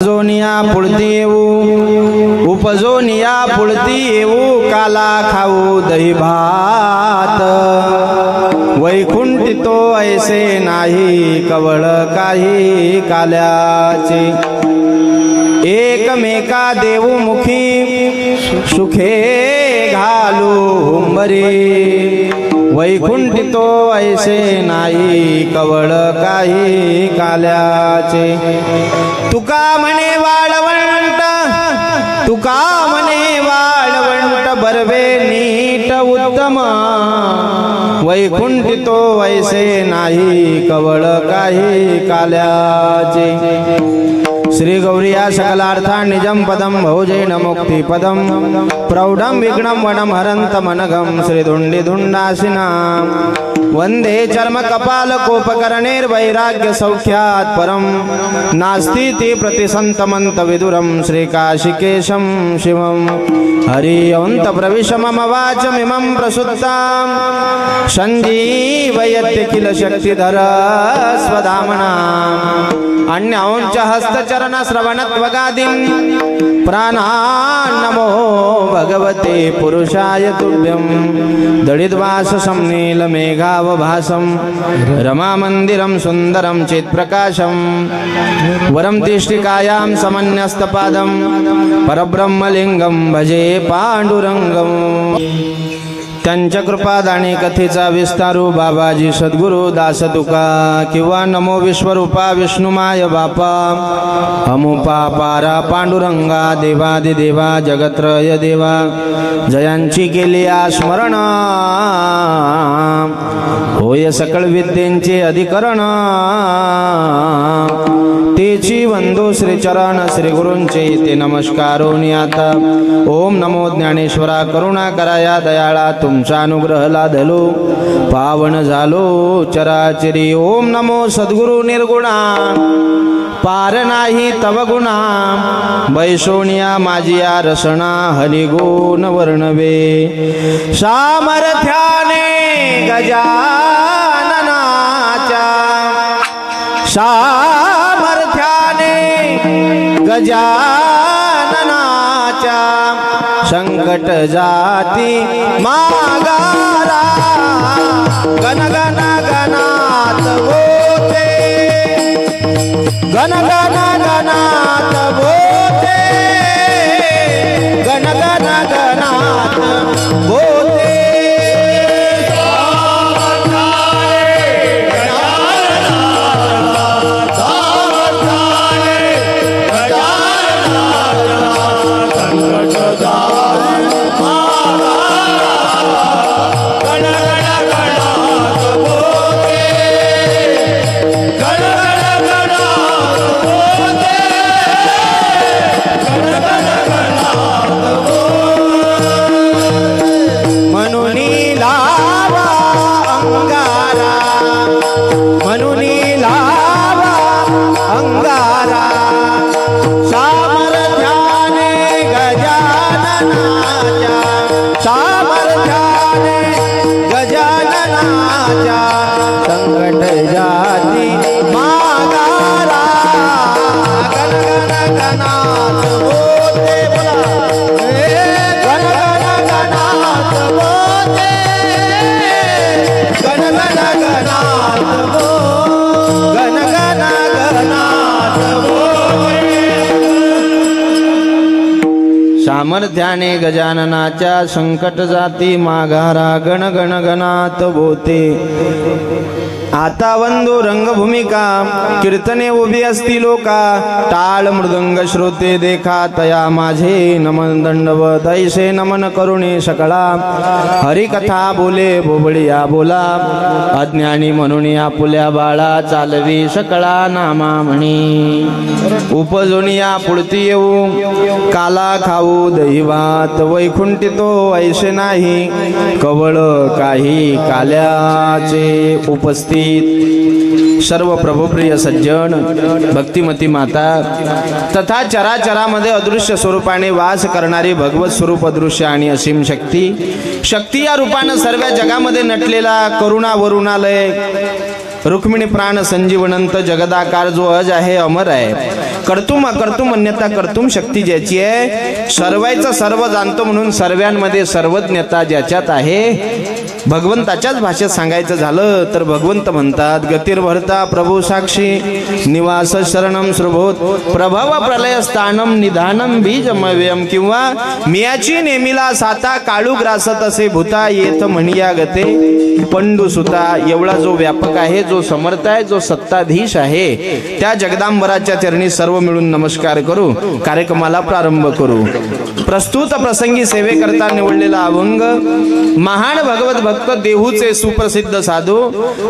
उपजोनिया पुळती येऊ उपजोनिया पुळती येऊ काला खाऊ दही भात वैकुंठी तो ऐसे नाही कवळ काही काल्याचे एकमेका देऊ मुखी सुखे घालू हुंबरी वैकुंठी तो ऐसे नाही कवळ काही काल्याचे तुका म्हणे वाळवंट तुका म्हणे वाळवंट बरवे नीट उत्तम वैकुंठी तो ऐसे नाही कवळ काही काल्याचे श्री गौरिया सकलार्था निजम पदम भौजेन मुक्ति पदम प्रौढम विघ्नम वनम हरंत मनगम श्री धुंडी धुंडासिना वंदे चर्म कपाल कोपकरणेर वैराग्य सौख्यात परम नास्ति ती प्रतिसंतमंत विदुरम श्री काशिकेशम शिवम हरियंत प्रविश मम वाचमिमं प्रसुत्तां संजीवयत्य किल शक्तिधर स्वधामना अन्यांच हस्तचरण श्रवणत्वगादिं प्राणान् नमो भगवते पुरुषाय तुभ्यं दळिद्वास समनील मेघावभासं रमामन्दिरं सुन्दरं चित्प्रकाशं वरं तिष्ठिकायां समन्यस्तपादं परब्रह्मलिंगं भजे पांडुरंगं त्यांच्या कृपादानी कथेचा विस्तारू बाबाजी सद्गुरु दास तुका किंवा नमो विश्वरूपा विष्णुमाय बापा अमुपा पारा पांडुरंगा देवादिदेवा जगत्रय देवा जयांची केली स्मरण होय सकळ विद्येंचे अधिकरण तेची वंदो श्री चरण श्री गुरूंचे ते नमस्कारोनी आता ओम नमो ज्ञानेश्वरा करुणा कराया दयाळा तुमचा अनुग्रह लाधलो पावन झालो चराचरी ओम नमो सद्गुरु निर्गुणा पार नाही तव गुणा बैसोनिया माझिया रसना हरिगुण वर्णवे सामर्थ्याने गजाननाच्या सामर्थ्याने गजाननाच्या संकट जाती मागारा गण गण गणात बोते गण गण गणात बोते गण गण गणात बोते सामर्थ्याने गजाननाच्या संकट जाती माघारा गण गण गणात बोते आता वंदो रंगभूमिका कीर्तने उभी असती लोका टाळ मृदंग श्रोते देखा तया माझे नमन दंडवत ऐसे नमन करुणी सकळा हरिकथा बोले बोबळिया बोला अज्ञानी म्हणून आपुल्या बाळा चालवी सकळा नामा म्हणी उपजोनिया पुळती येऊ काला खाऊ दही भात वैकुंठी तो ऐसे नाही कवळ काही काल्याचे उपस्थित सर्व प्रभुप्रिय सज्जन भक्तिमती माता तथा चराचरामध्ये अदृश्य स्वरूपाने वास करणारी भगवत स्वरूप दृश्य आणि असीम शक्ती या रूपाने सर्व जगामध्ये नटलेला करुणा वरुणालय रुक्मिणी प्राण संजीवनंत जगदाकार जो अज आहे अमर आहे कर्तुम अकर्तुम अन्यता कर्तुम शक्ती ज्याची आहे सर्वांचं सर्व जाणतो म्हणून सर्वांमध्ये सर्वज्ञता ज्याच्यात आहे भगवंताच्याच भाषेत सांगायचं झालं तर भगवंत म्हणतात गतिर्भरता प्रभू साक्षी निवास शरणम श्रुभोत प्रभव प्रलय स्थानम निधानम बीजमव्यम किंवा मियाची नेमिला साता काळू ग्रासत असे भूता येत म्हणिया गते पंडू सुता एवढा जो व्यापक आहे जो समर्थ आहे जो सत्ताधीश आहे त्या जगदांबराच्या चरणी सर्व मिळून नमस्कार करू कार्यक्रमाला प्रारंभ करू प्रस्तुत प्रसंगी सेवेकरता निवडलेला अभंग महान भगवत भक्त देहूचे सुप्रसिद्ध साधू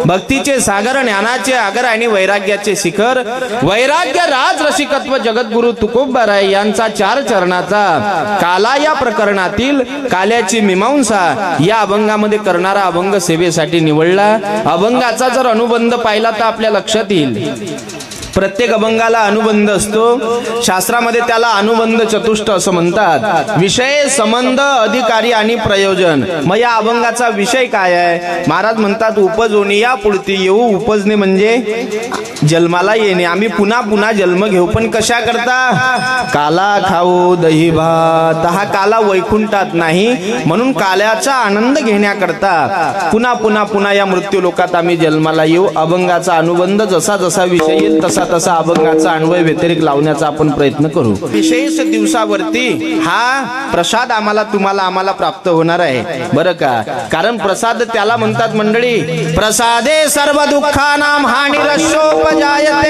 भक्तीचे सागर ज्ञानाचे आगर आणि वैराग्याचे शिखर वैराग्य राज रसिकत्व जगद्गुरु तुकोबाराय यांचा 4 चरणाचा काला या प्रकरणातील काल्याची मीमांसा या अभंगामध्ये करणारा अभंग सेवेसाठी निवडला अभंगाचा जर अनुबंध पाहिला तर आपल्या लक्षात येईल प्रत्येक अभंगाला अनुबंध असतो शास्त्रामध्ये त्याला अनुबंध चतुष्ट असं म्हणतात विषय संबंध अधिकारी आणि प्रयोजन मग या अभंगाचा विषय काय आहे महाराज म्हणतात उपजोनी या पुढती येऊ उपजणे म्हणजे जन्माला येणे आम्ही पुन्हा पुन्हा जन्म घेऊ पण कशा करता काला खाऊ दही भात हा काला वैकुंठात नाही म्हणून काल्याचा आनंद घेण्याकरता पुन्हा पुन्हा पुन्हा या मृत्यू लोकात आम्ही जन्माला येऊ अभंगाचा अनुबंध जसा जसा विषय येईल तसा तसा अभंगाचा अन्वय व्यतिरिक्त लावण्याचा आपण प्रयत्न करू विशेष दिवसावरती हा प्रसाद तुम्हाला प्राप्त होणार आहे बरं का कारण प्रसाद त्याला म्हणतात मंडळी प्रसादे सर्व दुःखानां हानिरशोपजायते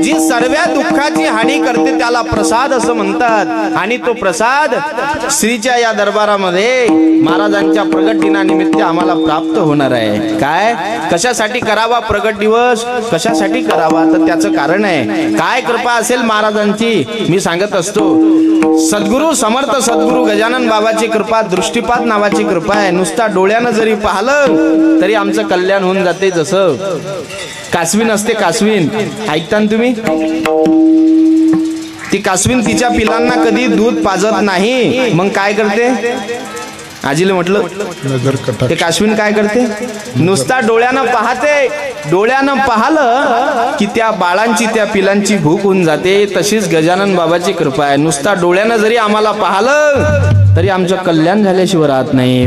जी सर्व दुःखाची हानी करते त्याला प्रसाद असं म्हणतात आणि तो प्रसाद श्रीच्या या दरबारामध्ये महाराजांच्या प्रगट दिनानिमित्त आम्हाला प्राप्त होणार आहे काय कशासाठी करावा प्रगट दिवस कशासाठी करावा तर त्याचं कारण आहे काय कृपा असेल महाराजांची मी सांगत असतो सद्गुरु समर्थ सद्गुरु गजानन बाबाची कृपा दृष्टिपात नावाची कृपा आहे नुसता डोळ्यानं जरी पाहिलं तरी आमचं कल्याण होऊन जाते जसं कासवीन असते कासवीन ऐकता तुम्ही ती कासवीन तिच्या पिलांना कधी दूध पाजत नाही मग काय करते आजीला म्हटलं ते काश्मीन काय करते नुसता डोळ्यानं पाहते डोळ्यानं पाहलं की त्या बाळांची त्या पिलांची भूक होऊन जाते तशीच गजानन बाबाची कृपा आहे नुसता डोळ्यानं जरी आम्हाला पाहलं तरी आमचं कल्याण झाल्याशिवाय राहत नाही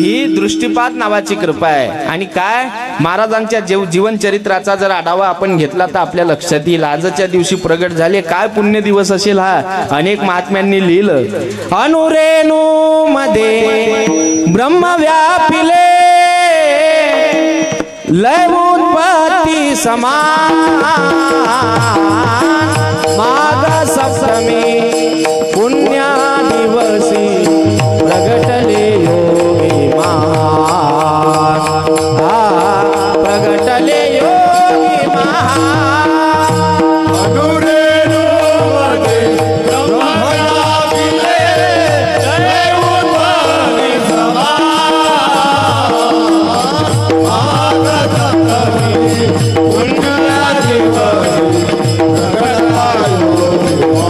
ही दृष्टिपात नावाची कृपा आहे आणि काय महाराजांच्या जीवन चरित्राचा जर आढावा आपण घेतला तर आपल्या लक्षात येईल आजच्या दिवशी प्रगट झाले काय पुण्य दिवस असेल हा अनेक महात्म्यांनी लिहिलं अनुरेणू मध्ये ब्रह्म व्यापिले लय उत्पत्ती समान माघ सप्तमी पुण्या दिवसी प्रगटले योगी महान प्रगटले योगी महान अनुरेणू मध्ये ब्रह्म व्यापिले लय उत्पत्ती समान माघ सप्तमी पुण्या दिवसी प्रगटले योगी महान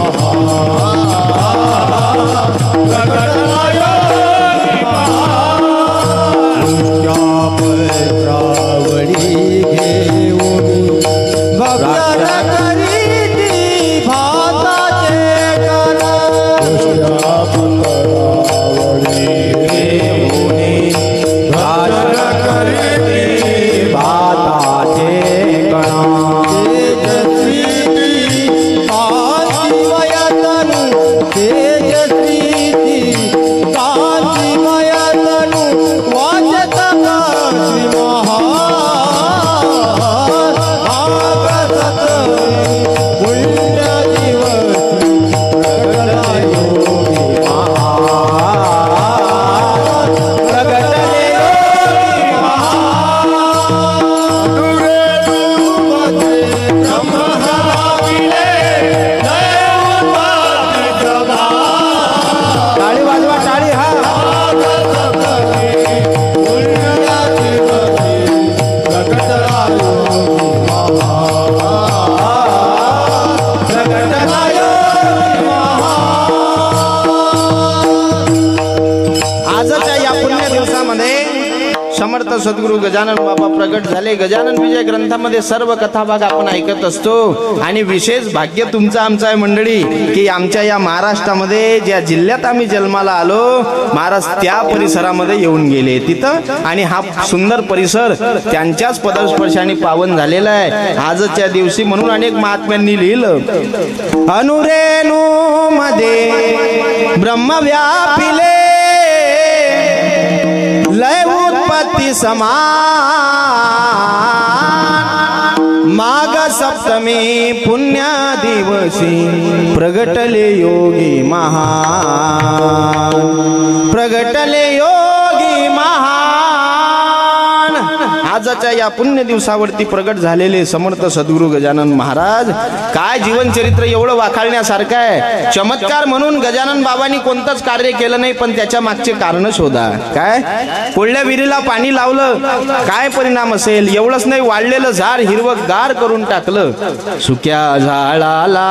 सद्गुरू गजानन बाबा प्रगट झाले. गजानन विजय ग्रंथामध्ये सर्व कथा भाग आपण ऐकत असतो. आणि विशेष भाग्य तुमचं आमचं आहे मंडळी, की आमच्या या महाराष्ट्रामध्ये ज्या जिल्ह्यात आम्ही जन्माला आलो, महाराज त्या परिसरामध्ये येऊन गेले तिथं. आणि हा सुंदर परिसर त्यांच्याच पदस्पर्शाने पावन झालेला आहे आजच्या दिवशी. म्हणून अनेक महात्म्यांनी लिहिलं, अनुरेणू मध्ये ब्रह्म व्यापिले, लय उत्पत्ती समान, माघ सप्तमी पुण्य दिवशी प्रगटले योगी महान, प्रगटले योगी महान. आजच्या या पुण्य दिवसावरती प्रगट झालेले समर्थ सद्गुरू गजानन महाराज, काय जीवन चरित्र एवढं वाखाळण्यासारखं आहे. चमत्कार म्हणून गजानन बाबांनी कोणतंच कार्य केलं नाही, पण त्याच्या मागचे कारण शोधा. काय कोल्ह्या विहिरीला पाणी लावलं, काय परिणाम असेल. एवढंच नाही, वाढलेलं झाड हिरवंगार करून टाकलं. सुक्या झाडाला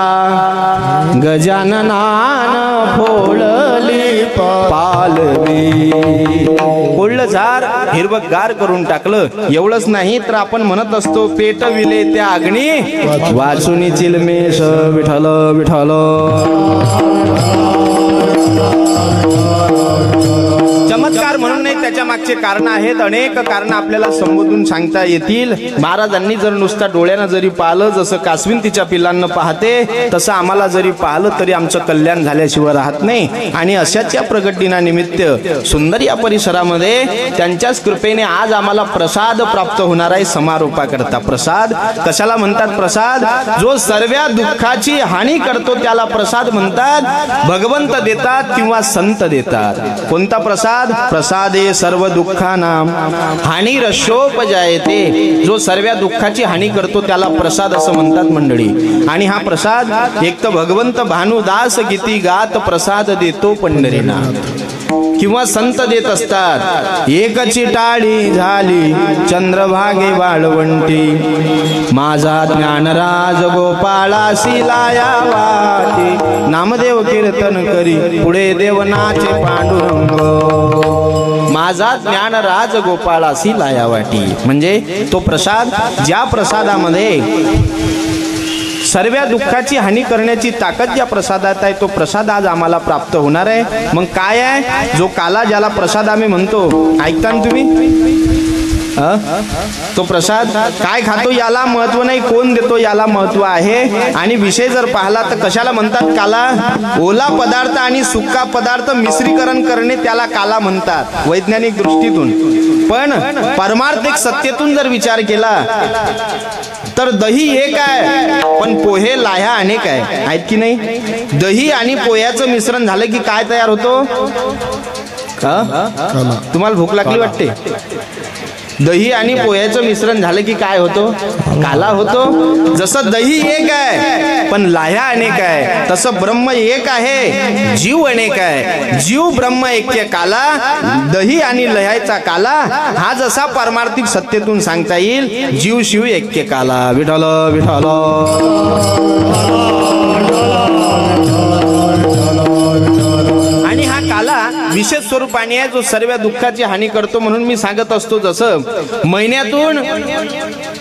गजाननानं फोडली पालवी, कोल्ह झाड हिरवंगार करून टाकलं. एवढंच नाही तर आपण म्हणत असतो, पेटविले त्या अग्नी वाचुनी चिलमेश विठ्ठल विठ्ठल. चमत्कार म्हणून नाही, त्याच्या मागचे कारण आहेत. अनेक कारण आपल्याला संबोधून सांगता येतील. महाराजांनी जर नुसता डोळ्यानं जरी पाहिलं, जसं कासवीन तिच्या पिलांना पाहते, तसं आम्हाला जरी पाहिलं तरी आमचं कल्याण झाल्याशिवाय राहत नाही. आणि अशाच या प्रगट दिनानिमित्त सुंदर या परिसरामध्ये त्यांच्याच कृपेने आज आम्हाला प्रसाद प्राप्त होणार आहे. समारोपाकरता प्रसाद कशाला म्हणतात? प्रसाद जो सर्व दुःखाची हानी करतो त्याला प्रसाद म्हणतात. भगवंत देतात किंवा संत देतात. कोणता प्रसाद? प्रसादे सर्व दुःखानां हानी रशोपजायते. जो सर्व दुःखाची हानी करतो त्याला प्रसाद असं म्हणतात मंडळी. आणि हा प्रसाद एक तर भगवंत भानुदास गीती गात प्रसाद देतो पंढरीनाथ, किंवा संत देत असतात. एकची टाळी झाली चंद्रभागे वाळवंटी, माझा ज्ञानराज गोपाळासी लाया वाटी, नामदेव कीर्तन करी पुढे देवनाचे पांडुरंग, माझा ज्ञानराज गोपाळासी लाया वाटी. म्हणजे तो प्रसाद, ज्या प्रसादामध्ये सर्व दुःखाची हानी करण्याची ताकद ज्या प्रसादात आहे, तो प्रसाद आज आम्हाला प्राप्त होणार आहे. मग काय आहे? जो काला, ज्याला प्रसाद आम्ही म्हणतो, ऐकता ना तुम्ही? तो प्रसाद काय खातो याला महत्व नाही, कोण देतो याला महत्व आहे. आणि विषय जर पाहिला तर कशाला म्हणतात काला? ओला पदार्थ आणि सुका पदार्थ मिश्रीकरण करणे त्याला काला म्हणतात वैज्ञानिक दृष्टीतून. पण परमार्थिक सत्तेतून जर विचार केला तर दही एक आहे, पण पोहे लाह्या अनेक आहे, आहेत की नाही? दही आणि पोह्याचं मिश्रण झालं की काय तयार होतो? तुम्हाला भूक लागली वाटते? दही आणि पोह्याचं मिश्रण झालं की काय होतो? काला होतो. जसं दही एक आहे पण लाह्या अनेक आहे, तसं ब्रह्म एक आहे, जीव अनेक आहे. जीव ब्रह्म ऐक्य काला, दही आणि लह्याचा काला. हा जसा परमार्थिक सत्तेतून सांगता येईल, जीव शिव ऐक्य काला. विठ्ठल विठ्ठल. आणि हा काला विशेष स्वरूपाने आहे, जो सर्व दुःखाची हानी करतो. म्हणून मी सांगत असतो, जसं महिन्यातून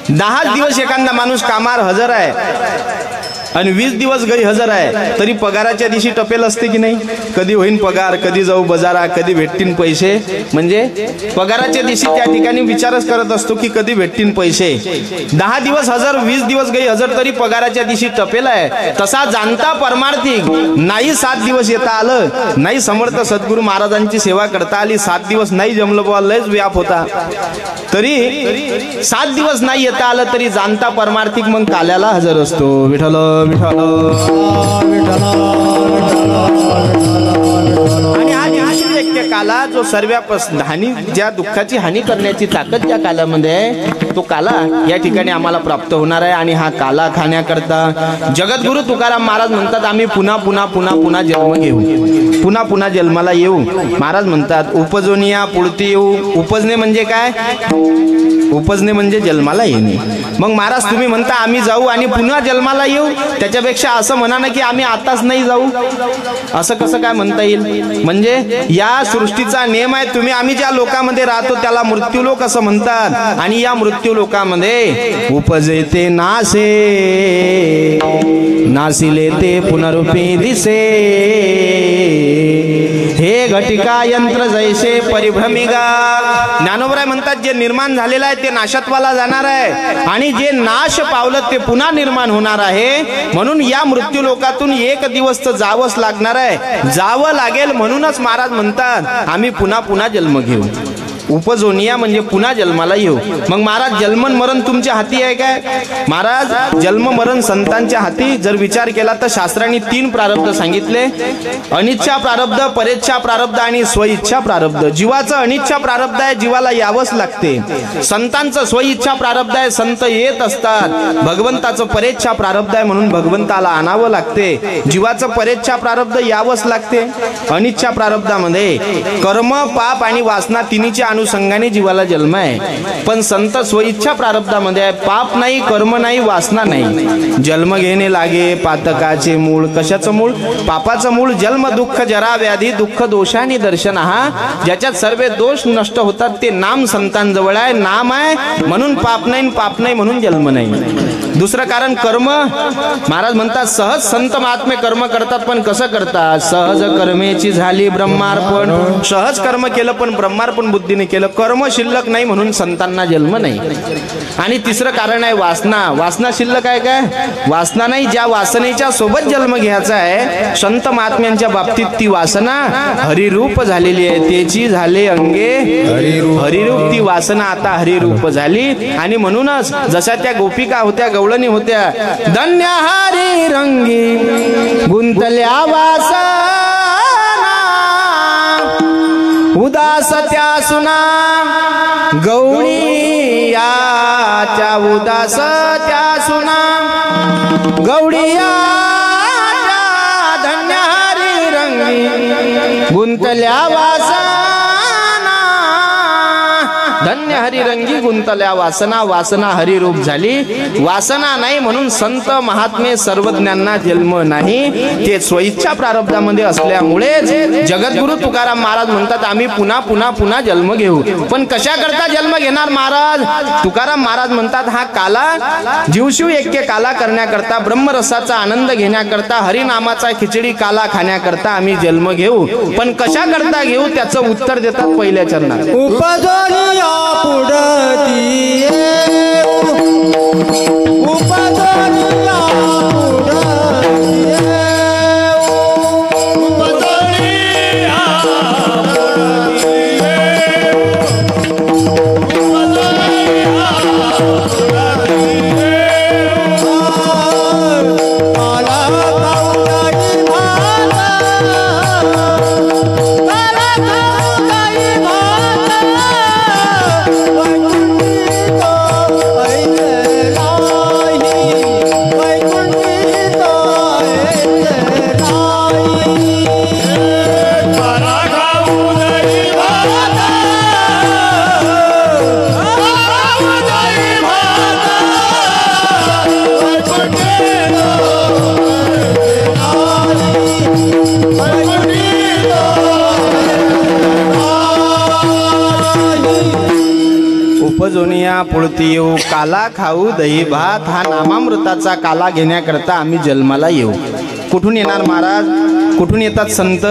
10 दिवस एखादा माणूस कामावर हजर आहे आणि 20 दिवस गैरहजर आहे, तरी पगाराच्या दिवशी टपेल असते की नाही? कधी होईन पगार, कधी जाऊ बाजारा, कधी भेटतील पैसे. म्हणजे पगाराच्या दिवशी त्या ठिकाणी विचारच करत असतो की कधी भेटतील पैसे. 10 दिवस हजर, 20 दिवस गैरहजर, तरी पगाराच्या दिवशी टपेल आहे. तसा जाणता परमार्थिक नाही 7 दिवस येता आलं, नाही समर्थ सद्गुरू महाराजांची सेवा करता आली, 7 दिवस नाही जमलं, बुवा लयच व्याप होता, तरी 7 दिवस नाही येता आलं, तरी जाणता परमार्थिक मग काल्याला हजर असतो. विठ्ठल विठ्ठल. आणि आज काला जो सर्व हानी, ज्या दुःखाची हानी करण्याची ताकद ज्या कालामध्ये आहे, तो काला या ठिकाणी आम्हाला प्राप्त होणार आहे. आणि हा काला खाण्याकरता जगद्गुरु तुकाराम महाराज म्हणतात, आम्ही पुन्हा पुन्हा पुन्हा पुन्हा जन्म घेऊ, पुन्हा पुन्हा जन्माला येऊ. महाराज म्हणतात, उपजोनिया पुढती येऊ. उपजणे म्हणजे काय? उपजणे म्हणजे जन्माला येणे. मग महाराज तुम्ही म्हणता आम्ही जाऊ आणि पुन्हा जन्माला येऊ, त्याच्यापेक्षा असं म्हणा ना की आम्ही आताच नाही जाऊ. असं कसं काय म्हणता येईल? म्हणजे या सृष्टीचा नियम आहे. तुम्ही आम्ही ज्या लोकांमध्ये राहतो त्याला मृत्यूलोक असं म्हणतात. आणि या मृत्यू लोकामध्ये उपजे ते नासे, नासिले ते पुनरुपी दिसे. हे घटिका यंत्र जैसे परिभ्रमिगा. ज्ञानोबराय म्हणतात जे निर्माण झालेलं आहे ते नाशात्वाला जाणार आहे आणि जे नाश पावलं ते पुन्हा निर्माण होणार आहे. म्हणून या मृत्यू लोकातून एक दिवस तर जावंच लागणार आहे, जावं लागेल. म्हणूनच महाराज म्हणतात आम्ही पुन्हा पुन्हा जन्म घेऊ. उपजोनिया म्हणजे पुन्हा जन्माला येऊ. मग महाराज जन्म मरण तुमच्या हाती आहे काय? महाराज जन्म मरण संतांच्या हाती जर विचार केला तर शास्त्रांनी 3 प्रारब्ध सांगितले. अनिच्छा प्रारब्ध, परेच्छा प्रारब्ध आणि स्वइच्छा प्रारब्ध. जीवाचं अनिच्छा प्रारब्ध आहे, जीवाला यावंच लागते. संतांचं स्वइच्छा प्रारब्ध आहे, संत येत असतात. भगवंताचं परेच्छा प्रारब्ध आहे म्हणून भगवंताला आणावं लागते. जीवाचं परेच्छा प्रारब्ध यावंच लागते. अनिच्छा प्रारब्धामध्ये कर्म, पाप आणि वासना तिन्हीच्या अनुषंगाने जीवाला जन्म आहे. पण संत स्वइच्छा प्रारब्धामध्ये आहे, पाप नाही, कर्म नाही, वासना नाही. जन्म घेणे लागे पातकाचे मूळ. कशाचं मूळ? पापाचं मूळ. जन्म दुःख जरा व्याधी दुःख दोषानी दर्शन. हा ज्याच्यात सर्व दोष नष्ट होतात ते नाम संतांजवळ आहे. नाम आहे म्हणून पाप नाही, पाप नाही म्हणून जन्म नाही. दुसरं कारण कर्म. महाराज म्हणतात सहज संत महात्मे कर्म करतात, पण कसं करतात? सहज कर्मेची झाली ब्रह्मार्पण. सहज कर्म केलं पण ब्रह्मार्पण बुद्धीने केलं. कर्म शिल्लक नाही म्हणून संतांना जन्म नाही. आणि तिसरं कारण आहे वासना. वासना शिल्लक आहे काय? वासना नाही. ज्या वासनेच्या सोबत जन्म घ्यायचा आहे संत महात्म्यांच्या बाबतीत ती वासना हरिरूप झालेली आहे. त्याची झाले अंगे हरिरूप. ती वासना आता हरिरूप झाली. आणि म्हणूनच जशा त्या गोपिका होत्या, गवळणी होत्या, धन्य हरी रंगी गुंतल्या वासना, उदास त्या सुना गवळीयाच्या. उदास त्या सुना गवळीयाच्या. धन्य हरी रंगी गुंतल्या वासना, धन्य हरिरंगी गुंतल्या वासना. वासना हरिरूप झाली. वासना नाही म्हणून संत महात्मे सर्वज्ञांना जन्म नाही. ते स्वइच्छा प्रारब्धामध्ये असल्यामुळेच जगद्गुरु तुकाराम महाराज म्हणतात आम्ही पुन्हा पुन्हा पुन्हा जन्म घेऊ. पण कशा करता जन्म घेणार महाराज? तुकाराम महाराज म्हणतात हा काला जीवशिव ऐक्य काला करण्याकरता, ब्रह्मरसाचा आनंद घेण्याकरता, हरिनामाचा खिचडी काला खाण्याकरता आम्ही जन्म घेऊ. पण कशा करता घेऊ त्याचं उत्तर देतात पहिल्या चरणात. उपजोनिया पुढती उपजोनिया उपजोनिया पुढती येऊ, काला खाऊ दही भात. हा नामामृताचा काला घेण्याकरता आम्ही जन्माला येऊ. कुठून येणार महाराज? कुठून येतात संत?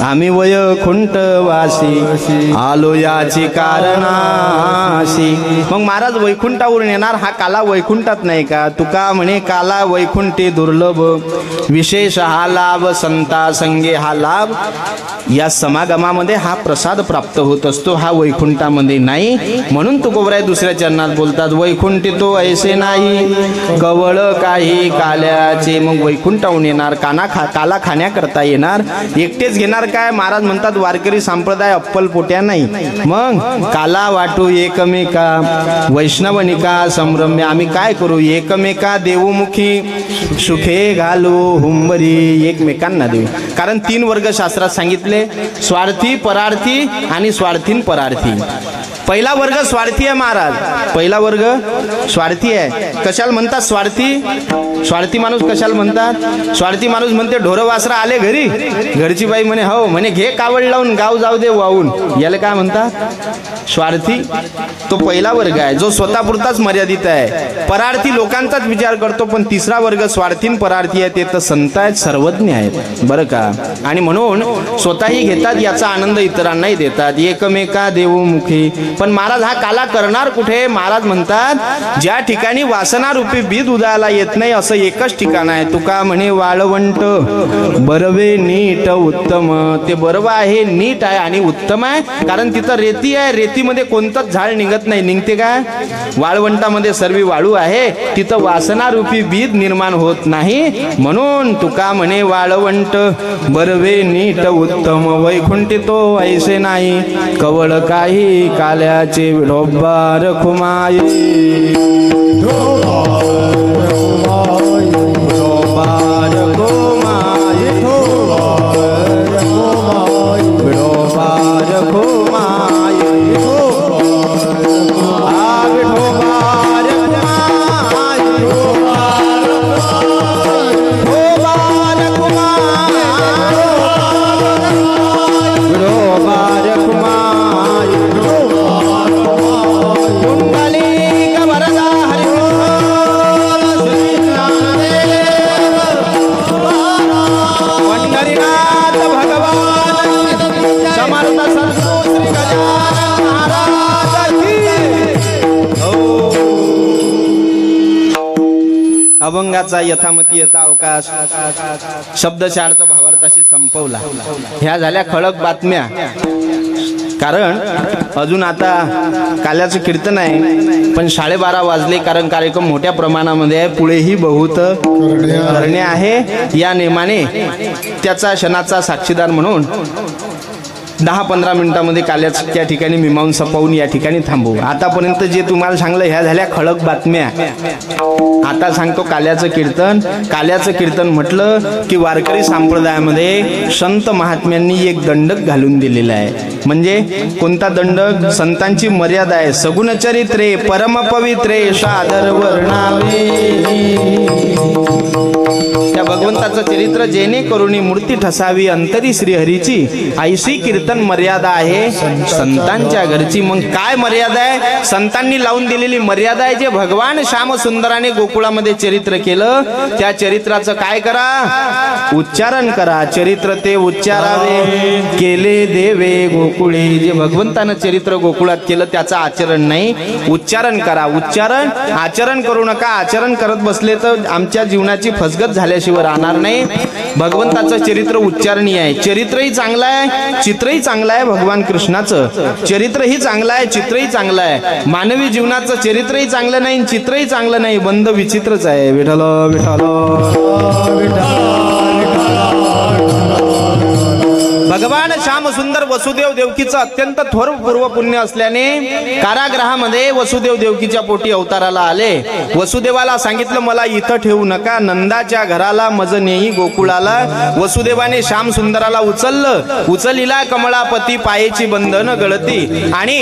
आम्ही वैकुंठ वासी आलो याची कारणाशी. मग महाराज वैकुंठावरून येणार. हा काला वैकुंठात नाही का? तुका म्हणे काला वैकुंठी दुर्लभ, विशेष हा लाभ संता संगे. हा लाभ या समागमामध्ये हा प्रसाद प्राप्त होत असतो, हा वैकुंठामध्ये नाही. म्हणून तुकोबराय दुसऱ्या चरणात बोलतात वैकुंठी तो ऐसे नाही कवळ काही काल्याचे. मग वैकुंठावरून येणार, काला खाण्याकरता येणार. एकटेच घेणार काय? महाराज म्हणतात वारकरी संप्रदाय अप्पल पोट्या नाही. मग काला वाटू एकमेका, वैष्णवनिका संभ्रम्य. आम्ही काय करू? एकमेका देवमुखी सुखे घालू हुंबरी. एकमेकांना देऊ. कारण 3 वर्ग शास्त्रात सांगितले, स्वार्थी, परार्थी आणि स्वार्थीन परार्थी. पहिला वर्ग स्वार्थी आहे महाराज, पहिला वर्ग स्वार्थी आहे. कशाला म्हणतात स्वार्थी? स्वार्थी माणूस कशाला म्हणतात? स्वार्थी माणूस म्हणते ढोरं वासरा आले घरी, घरची बाई म्हणे हो म्हणे घे कावड लावून गाव जाऊ दे वाहून, याला काय म्हणतात? स्वार्थी. तो पहिला वर्ग आहे जो स्वतःपुरताच मर्यादित आहे, परार्थी लोकांचाच विचार करतो. पण तिसरा वर्ग स्वार्थीन परार्थी आहे ते तर संत आहेत, सर्वज्ञ आहेत बरं का. आणि म्हणून स्वतःही घेतात याचा आनंद इतरांनाही देतात. एकमेका देऊ मुखी. पण महाराज हा काला करणार कुठे? महाराज म्हणतात ज्या ठिकाणी वासनारूपी बीज उदायला येत नाही असं एकच ठिकाण आहे. तुका म्हणे वाळवंट बरवे नीट उत्तम. ते बरव आहे, नीट आहे आणि उत्तम आहे, कारण तिथं रेती आहे. रेतीमध्ये कोणतंच झाड निघत नाही. निघते काय? वाळवंटामध्ये सर्व वाळू आहे, तिथं वासनारूपी बीज निर्माण होत नाही. म्हणून तुका म्हणे वाळवंट बरवे नीट उत्तम. वैकुंठी तो ऐसे नाही कवळ काही काल्याचे विठोबा खुमाई. अभंगाचा यथामती यथा अवकाश शब्दशारचा भावार्थाशी संपवला. ह्या झाल्या खळक बातम्या. कारण अजून आता काल्याचं कीर्तन आहे पण 12:30 वाजले, कारण कार्यक्रम मोठ्या प्रमाणामध्ये आहे. पुढेही बहुत करणे आहे. या नेमाने त्याचा क्षणाचा साक्षीदार म्हणून 10-15 मिनिटांमध्ये काल्याच त्या ठिकाणी मीमांसा पाहून या ठिकाणी थांबू. आतापर्यंत जे तुम्हाला सांगलं ह्या झाल्या खळक बातम्या. आता सांगतो काल्याचं कीर्तन. काल्याचं कीर्तन म्हटलं की वारकरी संप्रदायामध्ये संत महात्म्यांनी एक दंडक घालून दिलेला आहे. म्हणजे कोणता दंडक? संतांची मर्यादा आहे. सगुण चरित्रे परम पवित्रे सादर वर्णावे. त्या भगवंताचं चरित्र जेणे करुणी मूर्ती ठसावी अंतरी श्रीहरीची, ऐशी कीर्तन मर्यादा आहे संतांच्या घरची. मग काय मर्यादा आहे? संतांनी लावून दिलेली मर्यादा आहे. जे भगवान श्याम सुंदराने गोकुळामध्ये चरित्र केलं त्या चरित्राचं काय करा? उच्चारण करा. चरित्र ते उच्चारावे केले देवे गोकुळे. जे भगवंतानं चरित्र गोकुळात केलं त्याचं आचरण नाही, उच्चारण करा. उच्चारण आचरण करू नका. आचरण करत बसले तर आमच्या जीवनाची फसगत झाल्याशिवाय राहणार नाही. भगवंताचं चरित्र उच्चारणीय आहे. चरित्रही चांगलं आहे, चित्रही चांगलं आहे. भगवान कृष्णाचं चरित्रही चांगलं आहे, चित्रही चांगलं आहे. मानवी जीवनाचं चरित्रही चांगलं नाही, चित्रही चांगलं नाही. बंद विचित्रच आहे. विठ्ठल विठ्ठल भगवान श्याम सुंदर वसुदेव देवकीचं अत्यंत थोर पूर्व पुण्य असल्याने कारागृहामध्ये वसुदेव देवकीच्या पोटी अवताराला आले. वसुदेवाला सांगितलं मला इथं ठेवू नका, नंदाच्या घराला मज नेई गोकुळाला. वसुदेवाने श्याम सुंदराला उचललं. उचलिला कमळापती पायेची बंधन गळती. आणि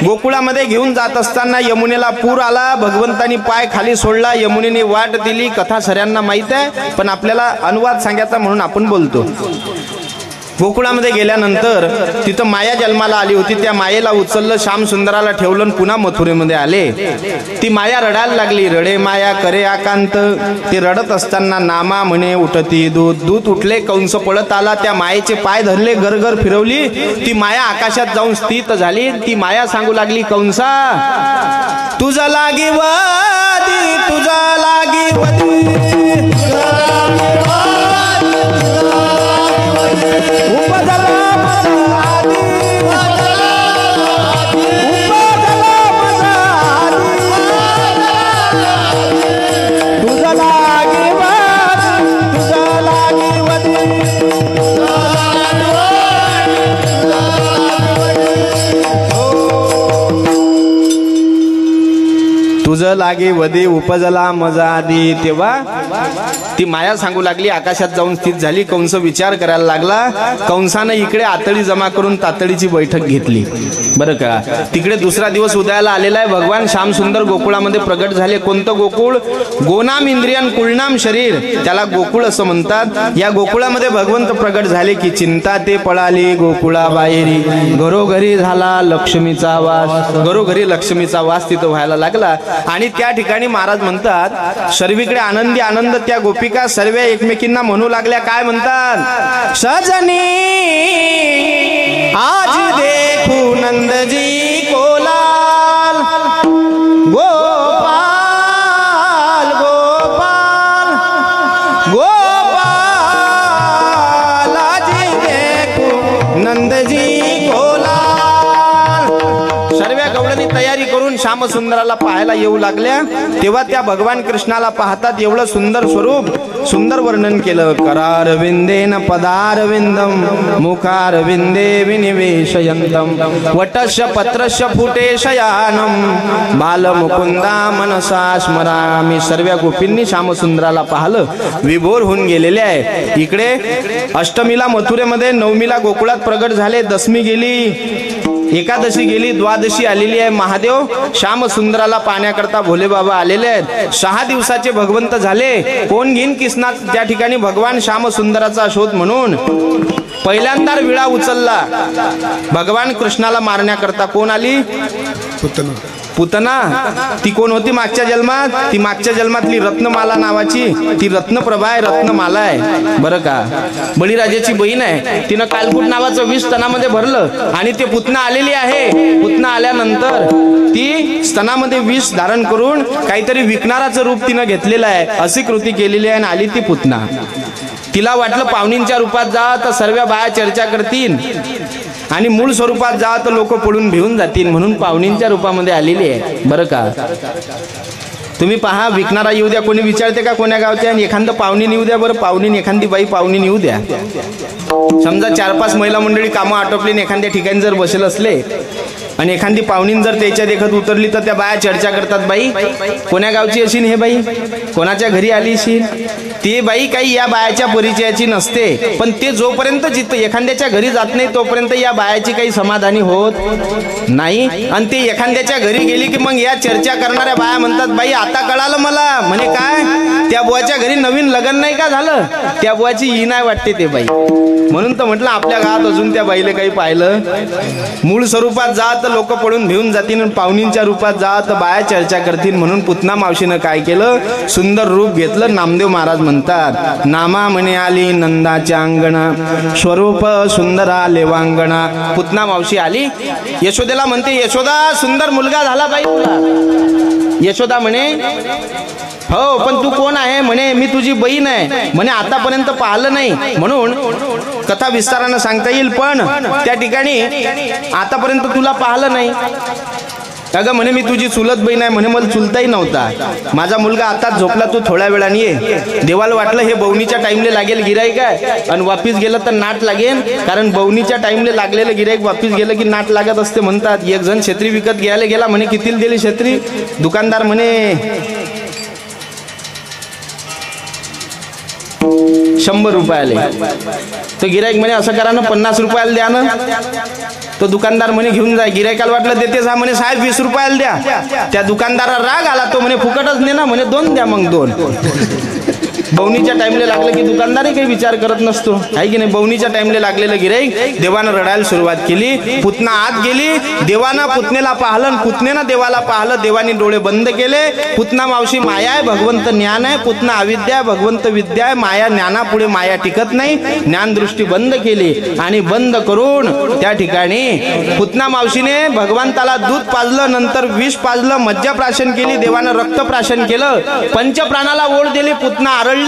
गोकुळामध्ये घेऊन जात असताना यमुनेला पूर आला. भगवंतानी पाय खाली सोडला, यमुनेने वाट दिली. कथा सगळ्यांना माहित आहे पण आपल्याला अनुवाद सांगायचा म्हणून आपण बोलतो. गोकुळामध्ये गेल्यानंतर तिथं माया जन्माला आली होती. त्या मायेला उचललं, श्याम सुंदराला ठेवलं आणि पुन्हा मथुरेमध्ये आले. ती माया रडायला लागली. रडे माया करे आकांत. ती रडत असताना नामा म्हणे उठती दूध. दूध उठले, कंस पळत आला. त्या मायेचे पाय धरले, गरगर फिरवली. ती माया आकाशात जाऊन स्थित झाली. ती माया सांगू लागली कंसा तुझा लागी वादी, तुझा लागी वदी. तुझं लागे वदे उपजला मजा आधी. तेव्हा ती माया सांगू लागली, आकाशात जाऊन स्थित झाली. कंस विचार करायला लागला. कंसानं इकडे आतळी जमा करून तातडीची बैठक घेतली. बरं का, तिकडे दुसरा दिवस उदयाला आलेला आहे. भगवान श्याम सुंदर गोकुळामध्ये प्रगट झाले. कोणतं गोकुळ? गोनाम इंद्रियन कुळनाम शरीर, त्याला गोकुळ असं म्हणतात. या गोकुळामध्ये भगवंत प्रगट झाले की चिंता ते पळाली गोकुळा बाहेरी. घरोघरी झाला लक्ष्मीचा वास. घरोघरी लक्ष्मीचा वास तिथं व्हायला लागला. आणि त्या ठिकाणी महाराज म्हणतात, सर्वीकडे आनंदी आनंद. त्या गोपिका सर्व एकमेकींना म्हणू लागल्या. काय म्हणतात? सजनी आज देखू नंदजी कोलाल, गोपाल गोपाल गोपाल, आज देखू नंदजी कोलाल. सर्व गवळणी तयारी करून श्यामसुंदराला पाहायला येऊ लागल्या. तेव्हा त्या भगवान कृष्णाला पाहतात. एवढं सुंदर स्वरूप, सुंदर वर्णन केलं. करारविंदेन पदारविंदम, मुखारविंदे विनिवेशयंतम, वटस्य पत्रस्य फुटे शयानम, बालमुकुंदा मनसा स्मरामी. सर्व गोपींनी श्यामसुंदराला पाहिलं, विभोर होऊन गेलेले आहे. इकडे अष्टमीला मथुरेमध्ये, नवमीला गोकुळात प्रगट झाले. दशमी गेली, एकादशी गेली, द्वादशी आलेली आहे. महादेव श्यामसुंदराला पाहण्याकरता भोले बाबा आलेले आहेत. 6 दिवसाचे भगवंत झाले. कोण घेईन किसना त्या ठिकाणी भगवान श्यामसुंदराचा शोध म्हणून पहिल्यांदा विळा उचलला. भगवान कृष्णाला मारण्याकरता कोण आली? पुतना. ती कोण होती मागच्या जन्मात? ती मागच्या जन्मातली रत्नमाला नावाची, ती रत्नप्रभा आहे, रत्नमाला आहे. बरं का, बळीराजाची बहीण आहे. तिनं कालकूट नावाचं विष स्तनामध्ये भरलं आणि ते पुतना आलेली आहे. पुतना आल्यानंतर ती स्तनामध्ये विष धारण करून काहीतरी विकणाराचं रूप तिनं घेतलेलं आहे. अशी कृती केलेली आहे आणि आली ती पुतना. तिला वाटलं पाहुणींच्या रूपात जा तर सर्व बाया चर्चा करतील आणि मूळ स्वरूपात जा तर लोक पळून भिवून जातील, म्हणून पाहुणींच्या रूपामध्ये आलेली आहे. बरं का, तुम्ही पहा, विकणारा येऊ द्या, कोणी विचारते का कोण्या गावचे? आणि एखादं पाहुणी येऊ द्या. बरं, पाहुणी एखादी बाई पाहुणी येऊ द्या. समजा 4-5 महिला मंडळी कामं आटोपली आणि एखाद्या ठिकाणी जर बसेल असले आणि एखादी पाहुणीन जर त्याच्या देखत उतरली तर त्या बाया चर्चा करतात, बाई कोण्या गावची असेल हे बाई, कोणाच्या घरी आली असेल. ते बाई काही या बायाच्या परिचयाची नसते, पण ते जोपर्यंत जिथं एखाद्याच्या घरी जात नाही तोपर्यंत या बायाची काही समाधानी होत नाही. आणि ते एखाद्याच्या घरी गेली की मग या चर्चा करणाऱ्या बाया म्हणतात, बाई आता कळालं मला. म्हणे काय? त्या बुवाच्या घरी नवीन लग्न नाही का झालं? त्या बुवाची ही नाही वाटते ते बाई. म्हणून तर म्हटलं आपल्या गावात अजून त्या बाईला काही पाहिलं. मूळ स्वरूपात जात लोक पळून भिवून जातील, पाहुणींच्या रूपात जात बाया चर्चा करतील. म्हणून पुतना मावशीनं काय केलं? सुंदर रूप घेतलं. नामदेव महाराज म्हणतात, नामा म्हणे आली नंदाच्या अंगणा, स्वरूप सुंदरा लेवांगणा. पुतना मावशी आली, यशोदेला म्हणते, यशोदा सुंदर मुलगा झाला बाई तुला. यशोदा म्हणे, हो पण तू कोण आहे? म्हणे मी तुझी बहीण आहे. म्हणे आतापर्यंत पाहिलं नाही, म्हणून कथा विस्तारानं सांगता येईल, पण त्या ठिकाणी आतापर्यंत तुला पाहिलं नाही. अगं म्हणे मी तुझी चुलत बहीण आहे. म्हणे मला चुलताही नव्हता. माझा मुलगा आताच झोपला, तू थोड्या वेळाने ये. देवाला वाटलं हे बवणीच्या टाइमले लागेल गिराईक आहे आणि वापिस गेलं तर नाट लागेल, कारण बवणीच्या टाइमले लागलेलं गिराईक वापिस गेलं की नाट लागत असते म्हणतात. एक जण छत्री विकत घ्यायला गेला. म्हणे कितीला दिली छत्री? दुकानदार म्हणे 100 रुपयाले. तो गिराईक म्हणे असं करा ना 50 रुपयाला द्या ना. तो दुकानदार म्हणे घेऊन जा. गिराईकाला वाटलं देतेच हा. म्हणे साहेब 20 रुपयाला द्या. त्या दुकानदाराला राग आला. तो म्हणे फुकटच ने ना. म्हणे 2 द्या मग 2. बवणीच्या टाइमले लागलं की दुकानदारही काही विचार करत नसतो, आहे की नाही. बवणीच्या टाइमले लागलेलं गिराईक देवानं रडायला सुरुवात केली. पुतना आत गेली. देवानं पुतनेला पाहिलं, पुतनेनं देवाला पाहिलं. देवानी डोळे बंद केले. पुतना मावशी माया आहे, भगवंत ज्ञान आहे. पुतना अविद्या आहे, भगवंत विद्या आहे. माया ज्ञानापुढे माया टिकत नाही. ज्ञान दृष्टी बंद केली आणि बंद करून त्या ठिकाणी पुतना मावशीने भगवंताला दूध पाजलं, नंतर विष पाजलं, मज्जा प्राशन केली. देवानं रक्त प्राशन केलं. पंचप्राणाला ओढ दिली. पुतना आरळली,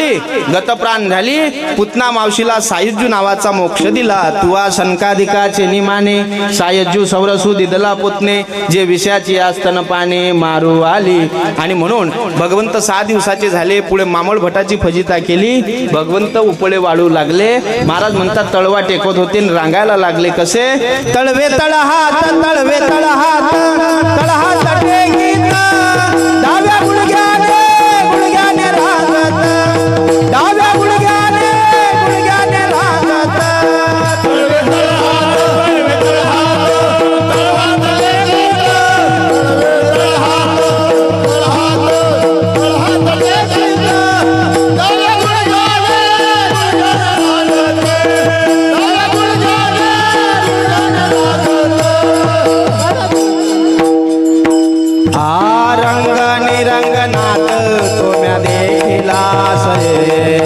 गतप्राण झाली. पुतना मावशीला सायुज्जू नावाचा मोक्ष दिला. तुवा शंकाधिकाचे निमाने, सायुज्जू सौरसू दिदला पुतने, जे विषयाची आस्तन पाने मारू आली. आणि म्हणून भगवंत 6 दिवसाचे झाले. पुढे मामळ भटाची फजिता केली. भगवंत उपळे वाढू लागले. महाराज म्हणतात तळवा टेकवत होते, रांगायला लागले. कसे? तळवे तळ हात, तळवे तळ हात, तळ हात टेकीत रंगणी रंगनाथ तुम्या देखिला सये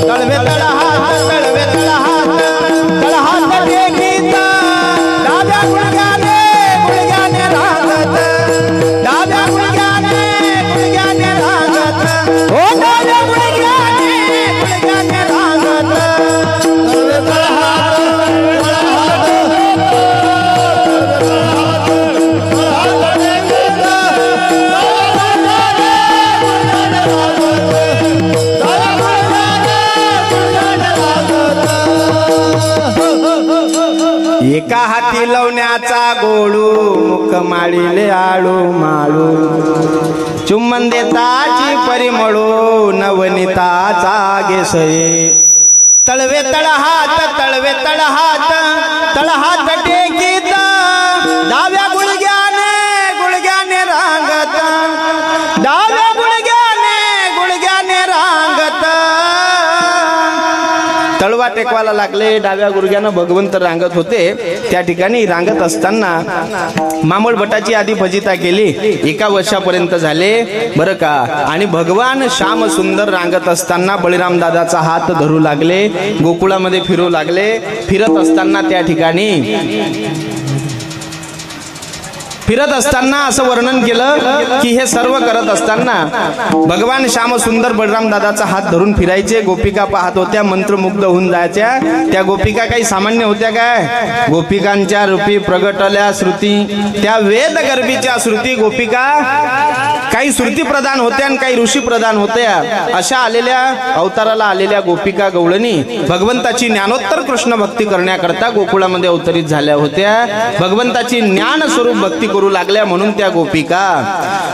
तळवे तळहात देखीता डाव्या गुडघ्याने रांगत डाव्या गुडघ्याने रांगत हो डाव्या गुडघ्याने रांगत एका हाती लवण्याचा गोळू मुख माळीले आळू माळू चुम्बन देताची परिमळू नवनीताचा गेसये तळवे तळहात टेकीत डाव्या गुडघ्याने रांगत डाव्या गुडघ्याने रांगत तळवा टेकवाला लागले डाव्या गुडघ्यानं भगवंत रांगत होते त्या ठिकाणी रांगत असताना मामळ भटाची आधी फजिता केली 1 वर्षापर्यंत झाले बरं का आणि भगवान श्याम सुंदर रांगत असताना बळीराम दादाचा हात धरू लागले गोकुळामध्ये फिरू लागले फिरत असताना त्या ठिकाणी फिरत असताना असं वर्णन केलं की हे सर्व करत असताना भगवान श्याम सुंदर बळराम दादाचा हात धरून फिरायचे गोपिका पाहत होत्या मंत्रमुग्ध होऊन जायच्या त्या गोपिका काही सामान्य होत्या काय गोपिकांच्या रूपी प्रगटल्या श्रुती त्या वेद गर्भीच्या श्रुती गोपिका काही श्रुती प्रदान होत्या आणि काही ऋषी प्रदान होत्या अशा आलेल्या अवताराला आलेल्या गोपिका गवळणी भगवंताची ज्ञानोत्तर कृष्ण भक्ती करण्याकरता गोकुळामध्ये अवतरित झाल्या होत्या भगवंताची ज्ञान स्वरूप भक्ती करू लागल्या म्हणून त्या गोपिका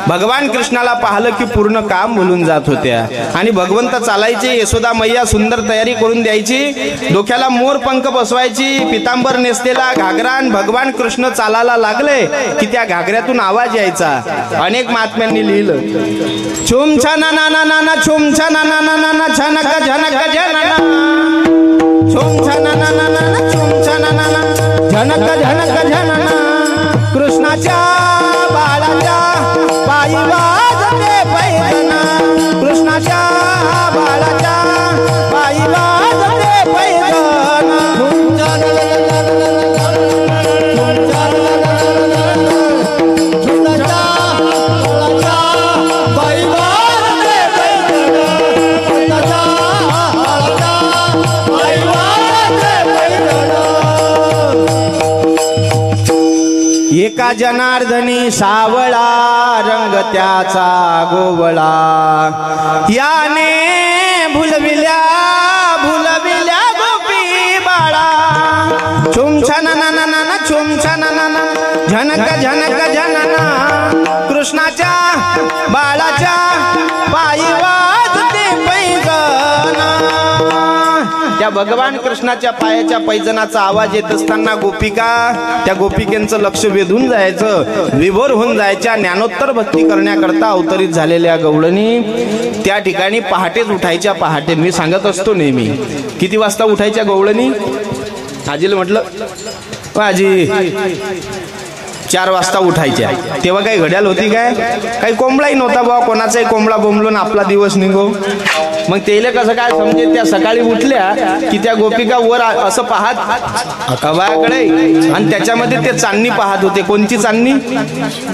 भगवान कृष्णाला पाहिलं की पूर्ण काम भुलून जात होत्या आणि भगवंत चालायचे यशोदा मैया सुंदर तयारी करून द्यायची डोक्याला मोर पंख बसवायची पितांबर नेसलेला घागरा भगवान कृष्ण चालायला लागले की त्या घागऱ्यातून आवाज यायचा अनेक महात्म्यांनी लिहिलं छुम छना नाना नाना छुम छना नाना नाना छनक झनक झनना छुम छना नाना नाना छुम छना नाना झनक झनक झनना कृष्णाच्या बाळाच्या पायी वाजते पैठणा कृष्णाच्या बाळाच्या पायी वाजते पैठणा एका जनार्दनी सावळा रंग त्याचा गोवळा याने भुलविल्या गोपी बाळा छुम छना नाना नाना छुम छना नाना झनक झनक झनना कृष्णाच्या बाळाच्या पायी वाजते पैगणा त्या भगवान कृष्णाच्या पायाच्या पैजनाचा आवाज येत असताना गोपिका त्या गोपिकेंचं लक्ष वेधून जायचं विभोर होऊन जायच्या ज्ञानोत्तर भक्ती करण्याकरता अवतरित झालेल्या गवळणी त्या ठिकाणी पहाटेच उठायच्या पहाटे मी सांगत असतो नेहमी किती वाजता उठायच्या गवळणी आजीला म्हटलं आजी 4 वाजता उठायच्या तेव्हा काही घड्याळ होती काय काही कोंबडाही नव्हता बाबा कोणाचाही कोंबडा बोंबलून आपला दिवस निघो मग तेले कसं काय समजे त्या सकाळी उठल्या की त्या गोपिका वर असं पाहत अबाकडे आणि त्याच्यामध्ये ते चांदणी पाहत होते कोणची चांदणी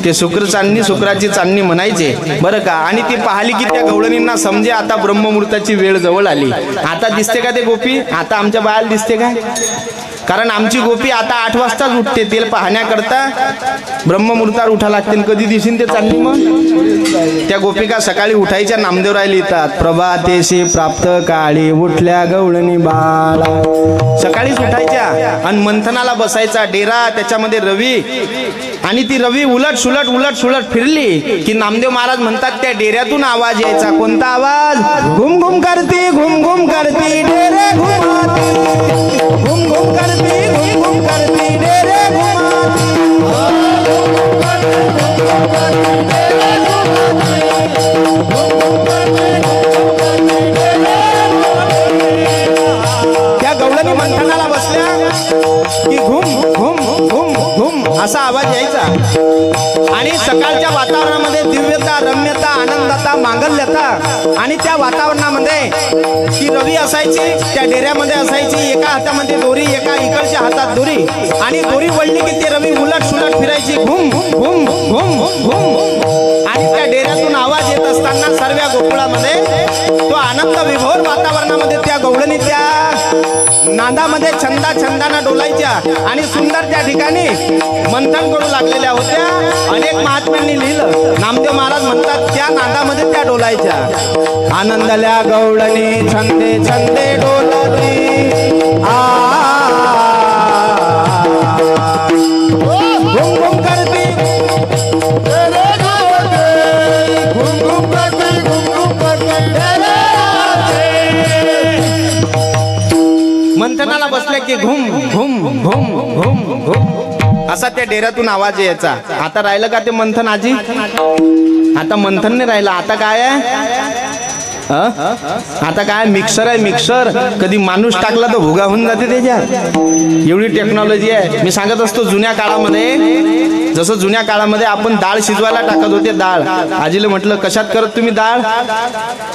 ते शुक्राची चांदणी म्हणायचे बरं का आणि ती पाहिली की त्या गवळणींना समजे आता ब्रह्ममुहूर्ताची वेळ जवळ आली आता दिसते का ते गोपी आता आमच्या बाळाला दिसते काय कारण आमची गोपी आता 8 वाजताच उठते तेल पाहण्याकरता ब्रह्ममुहूर्तावर उठा लागते कधी दिसेल ते चालली मग त्या गोपिका सकाळी उठायच्या नामदेवरायला येतात प्रभातेशी प्राप्त काळी उठल्या गवळणी बाळा सकाळीच उठायच्या आणि मंथनाला बसायचा डेरा त्याच्यामध्ये रवी आणि ती रवी उलट सुलट फिरली की नामदेव महाराज म्हणतात त्या डेऱ्यातून आवाज यायचा कोणता आवाज घुम घुम करती डेरे घुमाती घुम घुम करती डेरे त्या गवळणी मंथनाला बसल्या की घुम घुम घुम असा आवाज यायचा आणि सकाळच्या वातावरणामध्ये दिव्यता, रम्यता, आनंदाता, मांगल्यता आणि त्या वातावरणामध्ये ती रवी असायची, त्या डेऱ्यामध्ये असायची, एका हातामध्ये दोरी, एका इकडच्या हातात दोरी आणि दोरी वळली की ती रवी उलट सुलट फिरायची, घुम घुम घुम घुम आणि त्या डेऱ्यातून आवाज येत असताना सर्व गोकुळामध्ये तो आनंद विभोर वातावरणामध्ये त्या गवळणी त्या नादामध्ये छंदानं डोलायच्या आणि सुंदर त्या ठिकाणी मंथन करू लागलेल्या होत्या. अनेक महात्म्यांनी लिहिलं. नामदेव महाराज म्हणतात त्या नादामध्ये त्या डोलायच्या. आनंदल्या गवळणी छंदे छंदे डोलती घुम घुम करती मंथनाला बसले की घुम घुम घुम घुम घुम असा त्या डेऱ्यातून आवाज यायचा. आता राहिलं का ते मंथन आजी? आता मंथन नाही राहिलं. आता काय आहे? आता काय मिक्सर आहे, मिक्सर. कधी माणूस टाकला तर भुगा होऊन जाते त्याच्यात. एवढी टेक्नॉलॉजी आहे. मी सांगत असतो जुन्या काळामध्ये, जसं जुन्या काळामध्ये आपण डाळ शिजवायला टाकत होते. डाळ आजीला म्हटलं कशात करत तुम्ही डाळ?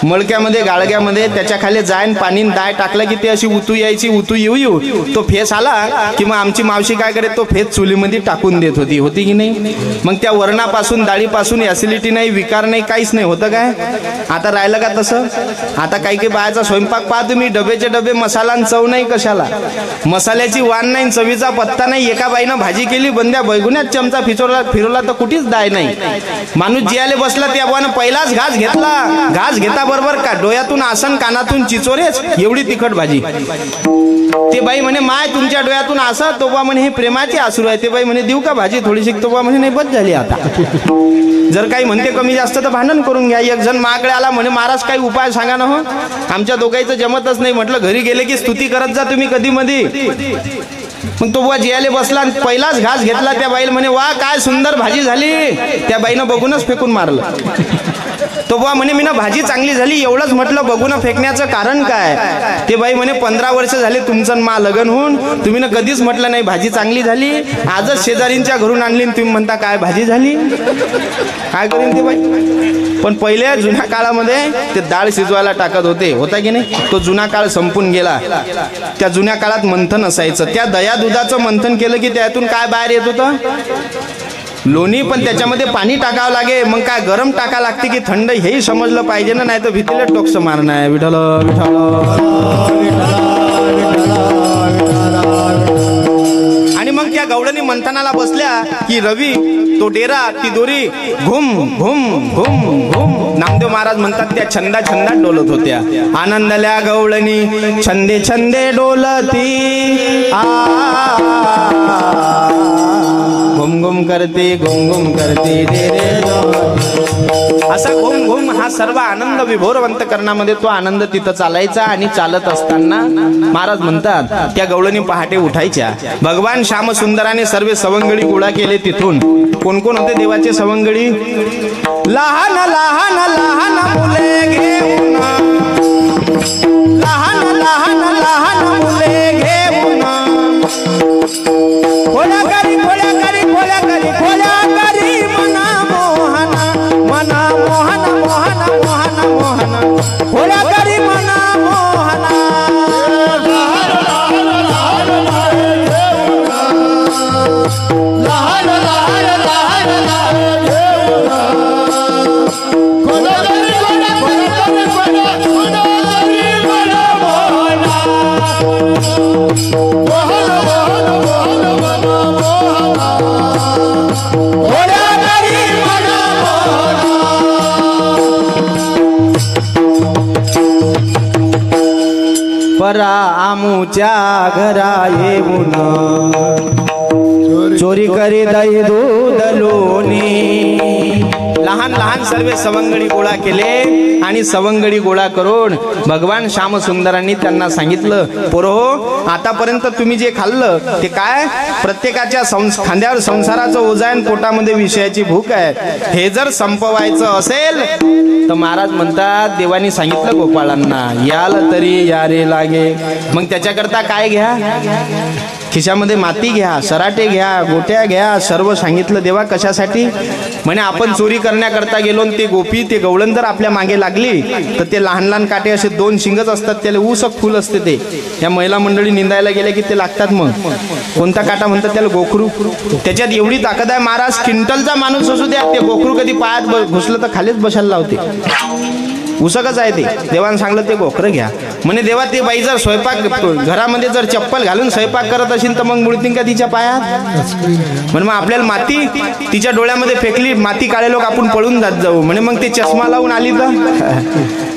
मडक्यामध्ये, गाळग्यामध्ये. त्याच्या खाली जाईन पाणी डाळ टाकलं की ते अशी उतू यायची. उतू येऊ तो फेस आला की मग आमची मावशी काय करे, तो फेस चुलीमध्ये टाकून देत होती. होती की नाही? मग त्या वरणापासून, डाळीपासून ऍसिडिटी नाही, विकार नाही, काहीच नाही होतं काय? आता राहिलं का तसं? आता काही काही बायाचा स्वयंपाक पहा तुम्ही, डबेचे डबे, मसाला चव नाही कशाला, मसाल्याची वाण नाही, चवीचा पत्ता नाही. एका बाईनं भाजी केली, बंद्या बैगुन्यात चमचा फिरवला तर कुठेच डाळ नाही. माणूस जियाले बसला त्यानं पहिलाच घास घेतला. घास घेता बरोबर का डोळ्यातून आसन, कानातून चिचोरेच, एवढी तिखट भाजी. ते बाई म्हणे माय तुमच्या डोळ्यातून असं. तो बा म्हणे हे प्रेमाचे आसरू आहे. ते बाई म्हणे देऊ का भाजी थोडीशी? तो बा म्हणे नाही बस झाली आता. जर काही म्हणते कमी जास्त तर भांडण करून घ्या. एक जण माकडे आला म्हणे महाराज काही उपाय सांगा ना. हो आमच्या दोघांचं जमतच नाही. म्हटलं घरी गेले की स्तुती करत जा तुम्ही कधी मध्ये. मग तो बुवा जेवायला बसला, पहिलाच घास घेतला. त्या बाईला म्हणे वा काय सुंदर भाजी झाली. त्या बाईनं बघूनच फेकून मारलं. तो बुवा म्हणे मी ना भाजी चांगली झाली एवढंच म्हटलं, बघून फेकण्याचं कारण काय? ते बाई म्हणे 15 वर्ष झाले तुमचं मा लग्न होऊन, तुम्ही ना कधीच म्हटलं नाही भाजी चांगली झाली. आजच शेजारींच्या घरून आणली तुम्ही म्हणता काय भाजी झाली. काय करेन ते बाई? पण पहिल्या जुन्या काळामध्ये ते डाळ शिजवायला टाकत होते. होता की नाही? तो जुना काळ संपून गेला. त्या जुन्या काळात मंथन असायचं. त्या दया दुधाचं मंथन केलं की त्यातून काय बाहेर येत होतं? लोणी. पण त्याच्यामध्ये पाणी टाकावं लागे. मग काय गरम टाका लागते की थंड, हेही समजलं पाहिजे ना, नाही तर भीतीला टोक्स मारणं आहे. विठ्ठल विठ्ठल. आणि मग त्या गवळणी मंथनाला बसल्या की रवी, तो डेरा, ती दोरी घुम घुम घुम घुम. नामदेव महाराज म्हणतात त्या छंदात डोलत होत्या. आनंदल्या गवळणी छंदे छंदे डोलती घुम घुम करते, घुम घुम करते असा घुम घुम हा सर्व आनंद विभोर अंतकरणामध्ये तो आनंद तिथं चालायचा. आणि चालत असताना महाराज म्हणतात त्या गवळणी पहाटे उठायच्या. भगवान श्याम सुंदराने सर्व सवंगडी गोळा केले. तिथून कोण कोण होते देवाचे सवंगडी? लहान लहान लहान मुले घेऊन, लहान लहान लहान मुले घेऊन, खोल्या करी खोल्या करी खोल्या करी खोल्या करी मना मोहन मना मोहन मोहन मोहन मोहन खोल्या करी मना मोहन. परा आमुच्या घरा येऊन चोरी करी दही दूध लोणी. लहान लहान सर्व सवंगडी गोळा केले आणि सवंगडी गोळा करून भगवान श्याम सुंदरांनी त्यांना सांगितलं, पोरो आतापर्यंत तुम्ही जे खाल्लं ते काय? प्रत्येकाच्या खांद्यावर संसाराचं ओझं आहे, पोटामध्ये विषयाची भूक आहे. हे जर संपवायचं असेल तर महाराज म्हणतात देवानी सांगितलं गोपाळांना याल तरी यारे लागे. मग त्याच्याकरता काय घ्या? खिशामध्ये माती घ्या, सराटे घ्या, गोट्या घ्या, सर्व सांगितलं. देवा कशासाठी? म्हणे आपण चोरी करण्याकरता गेलो आणि ते गोपी ते गवळण जर आपल्या मागे लागली तर ते लहान लहान काटे असे 2 शिंगच असतात, त्याला ऊसक फुल असते ते. या महिला मंडळी निंदायला गेल्या की ते लागतात. मग कोणता काटा म्हणतात त्याला? गोखरू. त्याच्यात एवढी ताकद आहे महाराज, क्विंटलचा माणूस असू द्या, ते गोखरू कधी पायात घुसलं तर खालीच बसायला लावते. उसकच आहे ते. देवानं सांगलं ते गोखरं घ्या. म्हणे देवा ते बाई जर स्वयंपाक घरामध्ये जर चप्पल घालून स्वयंपाक करत असेल तर मग मुळतील का तिच्या पायात? म्हणे मग आपल्याला माती तिच्या डोळ्यामध्ये फेकली, माती काळे लोक आपण पळून जात जाऊ. म्हणे मग ते चष्मा लावून आली तर?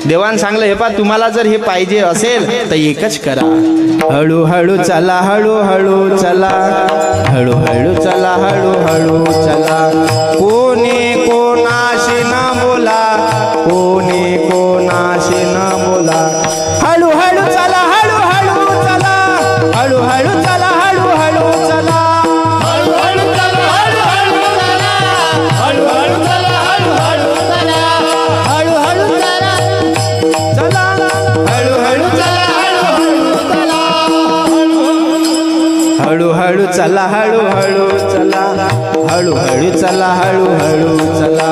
देवानं सांगलं हे पा तुम्हाला जर हे पाहिजे असेल तर एकच करा, हळूहळू चला, हळूहळू चला, हळूहळू चला, हळूहळू चला. कोणी कोणाशी न बोला, कोणी कोणाशी न बोला, हळूहळू चला, हळूहळू चला, हळूहळू चला, हळूहळू चला, हळूहळू चला, हळूहळू चला, हळूहळू चला, हळूहळू चला, हळूहळू चला, चला, हळूहळू चला, हळूहळू चला, हळूहळू चला, हळूहळू चला, हळूहळू चला, हळूहळू चला.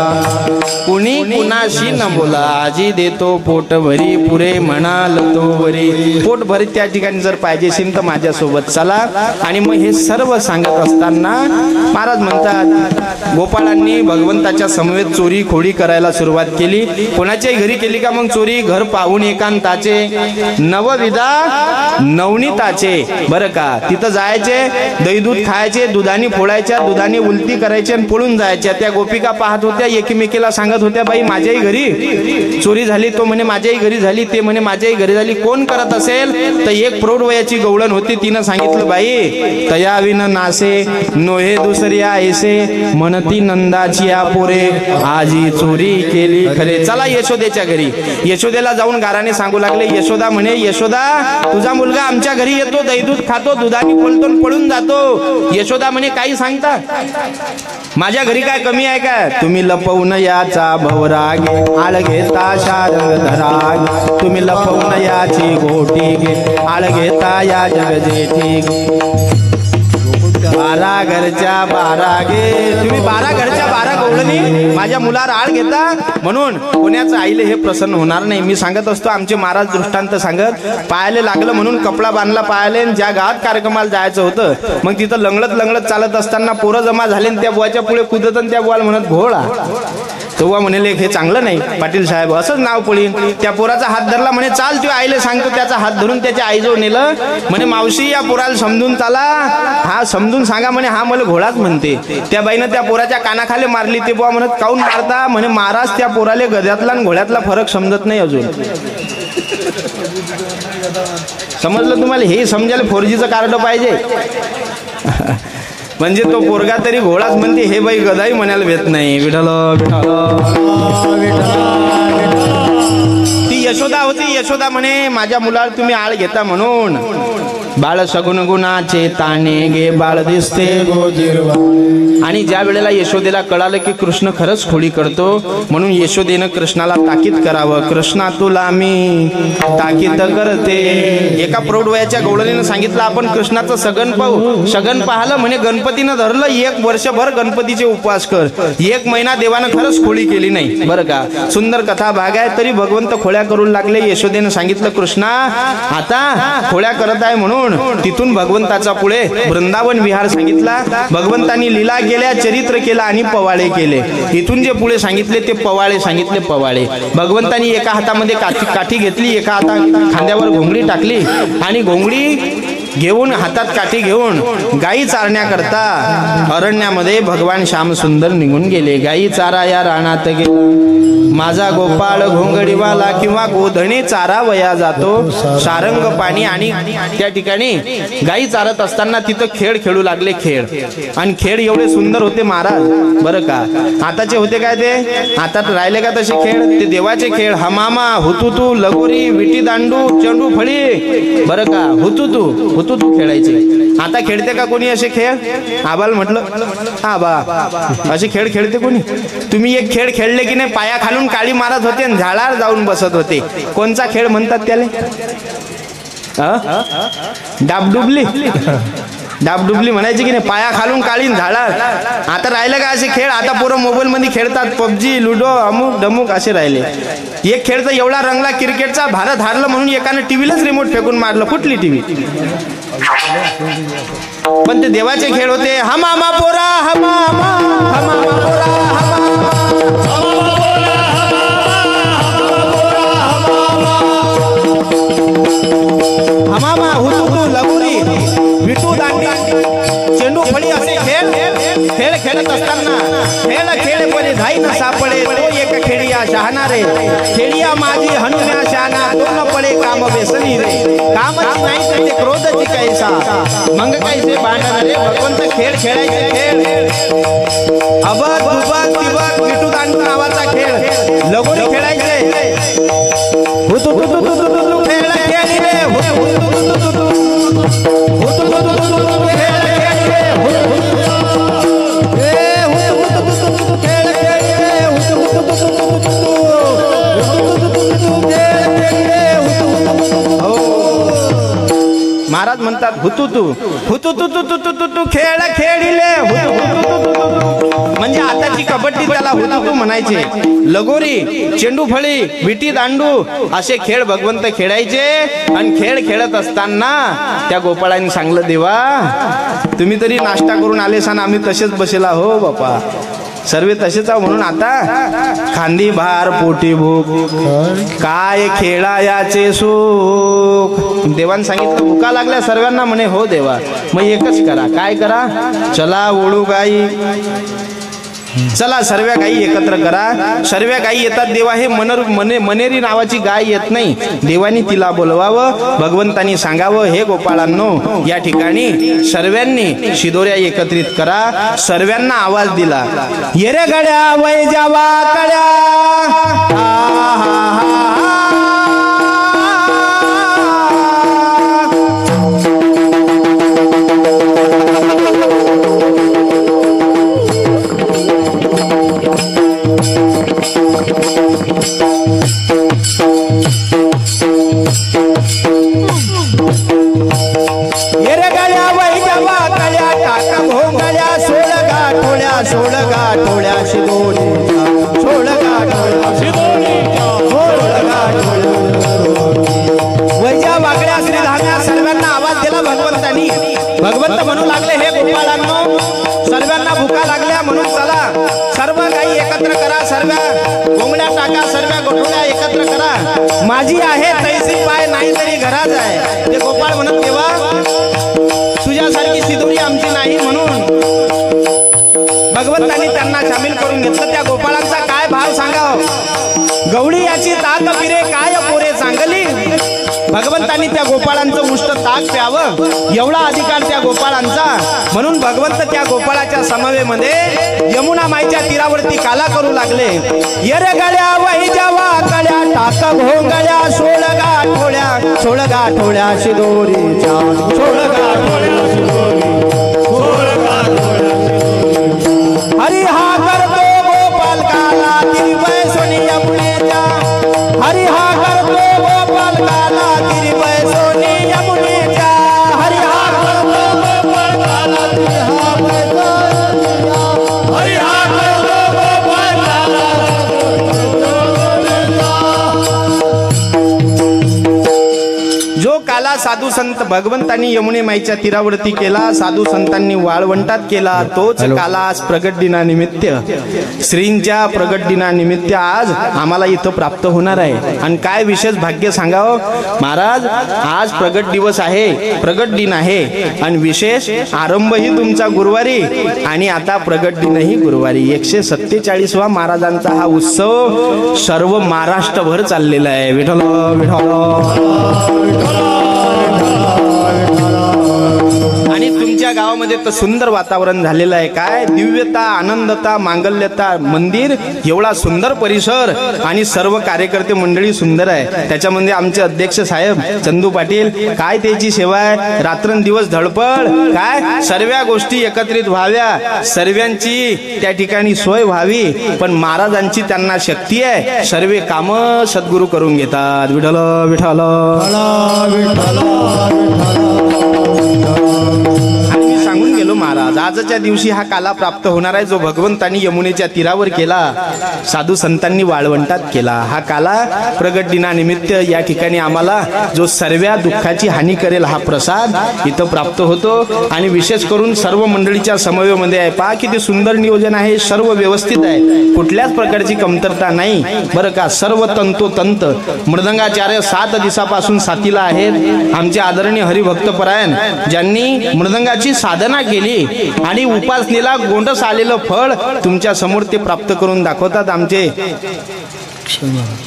कुणी कुणाशी न बोला, आजी देतो पोट भरी, पुरे म्हणाल तो वरी. पोट भरी त्या ठिकाणी जर पाहिजे असेल तर माझ्यासोबत चला. आणि मग हे सर्व सांगत असताना महाराज म्हणतात गोपाळांनी भगवंताच्या समवेत चोरी खोडी करायला सुरुवात केली. कोणाच्याही घरी केली का मग चोरी? घर पाहून एकांताचे, नवविधा नवनीताचे. बरं का? तिथं जायचे, दही दूध खायचे, दुधानी फोडायच्या, दुधानी उलटी करायची आणि पळून जायच्या. त्या गोपिका पाहत होत्या, एकमेकीला सांगत होत्या बाई माझ्याही घरी चोरी झाली. तो म्हणे माझ्याही घरी झाली, ते म्हणे माझ्याही घरी झाली. कोण करत असेल तर एक प्रौढ वयाची गवळण होती. तिनं सांगितलं बाई तयाविन नासे नोहे दुसऱ्या ऐसे, म्हणती नंदाची या पोरे आजी चोरी केली खरे. चला यशोदेच्या घरी. यशोदेला जाऊन गाराने सांगू लागले. यशोदा म्हणे यशोदा तुझा मुलगा आमच्या घरी येतो, दही दूध खातो, दुधाने बोलतो पळून जातो. यशोदा म्हणे काही सांगता? माझ्या घरी काय कमी आहे काय? तुम्ही लपवून याचा भवरागे, आळ घेता शारंग धराग, तुम्ही लपवून याची गोटी गे, आळ घेता या जगजेठी. 12 घरच्या 12 गे, तुम्ही 12 घरच्या 12 गवळणी माझ्या मुलावर आळ घेता. म्हणून कोणाचं आईले हे प्रसन्न होणार नाही. मी सांगत असतो आमचे महाराज दृष्टांत सांगत, पायाले लागलं म्हणून कपडा बांधला पायाले. ज्या गावात कार्यक्रमाला जायचं होतं मग तिथं लंगडत चालत असताना पोरं जमा झाले, त्या बुवाच्या पुढे कुदत आणि त्या बुवाला म्हणत घोळा. तेव्हा म्हणे हे चांगलं नाही पाटील साहेब, असंच नाव पडीन. त्या पोराचा हात धरला, म्हणे चाल तू आईले सांगतो. त्याचा हात धरून त्याच्या आईजवळ नेलं. म्हणे मावशी या पोराला समजून चाला, हा समजून सांगा. म्हणे हा मला घोडाच म्हणते. त्या बाईनं त्या पोराच्या कानाखाली मारली. ते बुवा म्हणत काऊन मारता? म्हणे महाराज त्या पोराले गध्यातला आणि घोड्यातला फरक समजत नाही अजून. समजलं तुम्हाला? हे समजायला 4Gचं कार्ड पाहिजे. म्हणजे तो पोरगा तरी घोडाच म्हणते, हे बाई गदाई म्हणायला भेट नाही. विठ्ठल ती यशोदा होती. यशोदा म्हणे माझ्या मुलाला तुम्ही आळ घेता म्हणून. बाळ सगुण गुणाचे ताणे गे, बाळ दिसते गोजिरवा. आणि ज्या वेळेला यशोदेला कळालं की कृष्ण खरंच खोडी करतो, म्हणून यशोदेनं कृष्णाला ताकीद करावं. कृष्णा तुला मी ताकीद करते. एका प्रौढ वयाच्या गवळणीनं सांगितलं आपण कृष्णाचं सगन पाहू. सगन पाहिलं म्हणे गणपतीनं धरलं. 1 वर्षभर गणपतीचे उपवास कर. 1 महिना देवानं खरंच खोडी केली नाही. बरं का? सुंदर कथा भाग आहे. तरी भगवंत खोड्या करू लागले. यशोदेनं सांगितलं कृष्णा आता खोड्या करत आहे म्हणून. तिथून भगवंताचा पुढे वृंदावन विहार सांगितला. भगवंतांनी लीला केल्या, चरित्र केला आणि पवाळे केले. इथून जे पुढे सांगितले ते पवाळे सांगितले. पवाळे भगवंतांनी एका हातामध्ये काठी घेतली, एका हातात खांद्यावर घोंगडी टाकली आणि घोंगडी घेऊन हातात काठी घेऊन गायी चारण्याकरता अरण्यामध्ये भगवान श्याम सुंदर निघून गेले. गायी चारा या रानात गेला माझा गोपाळ घोंगडीवाला, किंवा गोधणी चारा वया जातो सारंग पाणी. आणि त्या ठिकाणी गायी चारत असताना तिथं खेळ खेळू लागले. खेळ आणि खेळ एवढे सुंदर होते महाराज. बरं का? आताचे होते काय ते? आता राहिले का तसे खेळ? ते देवाचे खेळ. हमामा, हुतुतू, लगोरी, विटी दांडू, चेंडू फळी. बरं का? हुतुतू खेळायचे. आता खेळते का कोणी असे खेळ? आबाल म्हटलं आबा असे खेळ खेळते कोणी? तुम्ही एक खेळ खेळले की नाही, पाया खालून काळी मारत होते आणि झाडावर जाऊन बसत होते. कोणचा खेळ म्हणतात त्याला? डाबडुबली. डाबडुबली म्हणायची की नाही, पाया खालून काळीन झाडा. आता राहिलं का असे खेळ? आता पोरं मोबाईल मध्ये खेळतात, पबजी, लुडो, अमुक डमुक असे राहिले. एक खेळ तर एवढा रंगला क्रिकेटचा, भारत हारलं म्हणून एकाने टीव्हीलाच रिमोट फेकून मारलं. कुठली टीव्ही? पण ते देवाचे खेळ होते. हमामा पोरा हमामा, हमामा पोरा हमामा, हुतू लगोरी, विटू दांडी, चेंडू फळी असे खेळ खेळत असताना खेळ परी धाई न सापडे तो एक खेळिया शहाणा रे. खेळिया माझी हनुम्या शहाणा तो न पडे काम बेसनी रे. कामच नाही ते क्रोधची कैसा मग कैसे भांडण रे. भगवंत खेळ खेळायचे खेळ. अबक दुबक तिबक विटू दांडू नावाचा खेळ, लगोरी खेळायचे. हुतू खेळ खेळले, महाराज म्हणतात हुतू खेळ खेळिले. म्हणजे आताची कबड्डी त्याला हुतू म्हणायचे. लगोरी, चेंडू फळी, विटी दांडू असे खेळ भगवंत खेळायचे. आणि खेळ खेळत असताना त्या गोपाळांनी सांगलं, देवा तुम्ही तरी नाश्ता करून आले सान, आम्ही तसेच बसेला हो बापा, सर्व तसेच आहो. म्हणून आता खांदी भार पोटी भूक, काय खेळायाचे सुख. देवान सांगितलं भुका लागल्या सर्वांना. म्हणे हो देवा, मग एकच करा. काय करा? चला ओळू गाई, चला सर्व गायी एकत्र करा. सर्व गायी येतात. देवा हे मनेरी नावाची गाय येत नाही, देवानी तिला बोलवावं. भगवंतानी सांगावं, हे गोपाळांनो या ठिकाणी सर्वांनी शिदोऱ्या एकत्रित करा. सर्वांना आवाज दिला, येरे गड्या वै जावा कड्या. भगवंत म्हणू लागले, हे गोपाळांनो सर्वांना भुका लागल्या म्हणून चला सर्व गायी एकत्र करा. सर्व कोंबड्या टाका, सर्व गोठोड्या एकत्र करा. माझी आहे तैसी पाय नाही तरी घरात आहे. ते गोपाळ म्हणत, तेव्हा तुझ्यासारखी सिदोरी आमची नाही. म्हणून भगवंतांनी त्यांना सामील करून घेतलं. त्या गोपाळांचा काय भाव सांगाव. गवळी याची ताक पिरे काय पोरे चांगली. भगवंतांनी त्या गोपाळांचं उष्ट ताक प्यावं एवढा अधिकार त्या गोपाळांचा. म्हणून भगवंत त्या गोपाळाच्या समवेमध्ये यमुना माईच्या तीरावरती काला करू लागले. येरे गळ्या वही जावा कळ्या टाक भोंगळ्या सोळगा ठोळ्या शिदोरीच्या सोळगा ठोळ्या हरी हा करतो गोपाल काला तिरवय सोनी यमुनेच्या. हरी हा करतो गोपाल काला तिरवय सोनी यमुनेच्या. हरी हा करतो गोपाल काला तिरवय हरी हा करतो गोपाल काला. जो काला साधू संत भगवंतांनी यमुने माईच्या तीरावरती केला, साधू संतांनी वाळवंटात केला, तोच काला आज प्रगट दिनानिमित्त श्रींच्या प्रगट दिनानिमित्त आज आम्हाला इथं प्राप्त होणार आहे. आणि काय विशेष भाग्य सांगावं महाराज. आज प्रगट दिवस आहे, प्रगट दिन आहे. आणि विशेष आरंभही तुमचा गुरुवारी आणि आता प्रगट दिनही गुरुवारी. 147वा महाराजांचा हा उत्सव सर्व महाराष्ट्रभर चाललेला आहे. विठ्ठल विठ्ठल. आणि तुमच्या गावामध्ये तर सुंदर वातावरण झालेलं आहे. काय दिव्यता, आनंदता, मांगल्यता, मंदिर एवढा सुंदर परिसर आणि सर्व कार्यकर्ते मंडळी सुंदर आहे. त्याच्यामध्ये आमचे अध्यक्ष साहेब चंदू पाटील, काय त्याची सेवा आहे. रात्रंदिवस धडपड. काय सर्व गोष्टी एकत्रित व्हाव्या, सर्वांची त्या ठिकाणी सोय व्हावी. पण महाराजांची त्यांना शक्ती आहे, सर्व काम सद्गुरू करून घेतात. विठ्ठल विठ्ठल. आजच्या दिवशी हा काला प्राप्त होणार आहे, जो भगवंतांनी यमुनेच्या तीरावर केला, साधू संतांनी वाळवंटात केला. हा काला प्रगट दिनानिमित्त या ठिकाणी आम्हाला जो सर्व दुःखाची हानी करेल हा प्रसाद इथं प्राप्त होतो. आणि विशेष करून सर्व मंडळीच्या समवेमध्ये आहे. पहा किती सुंदर नियोजन आहे, सर्व व्यवस्थित आहे, कुठल्याच प्रकारची कमतरता नाही बरं का. सर्व तंतोतंत मृदंगाचार्य 7 दिवसापासून साथीला आहेत. आमचे आदरणीय हरिभक्तपरायण ज्यांनी मृदंगाची साधना केली आणि उपासनेला गोंडस आलेलं फळ तुमच्या समोर ते प्राप्त करून दाखवतात आमचे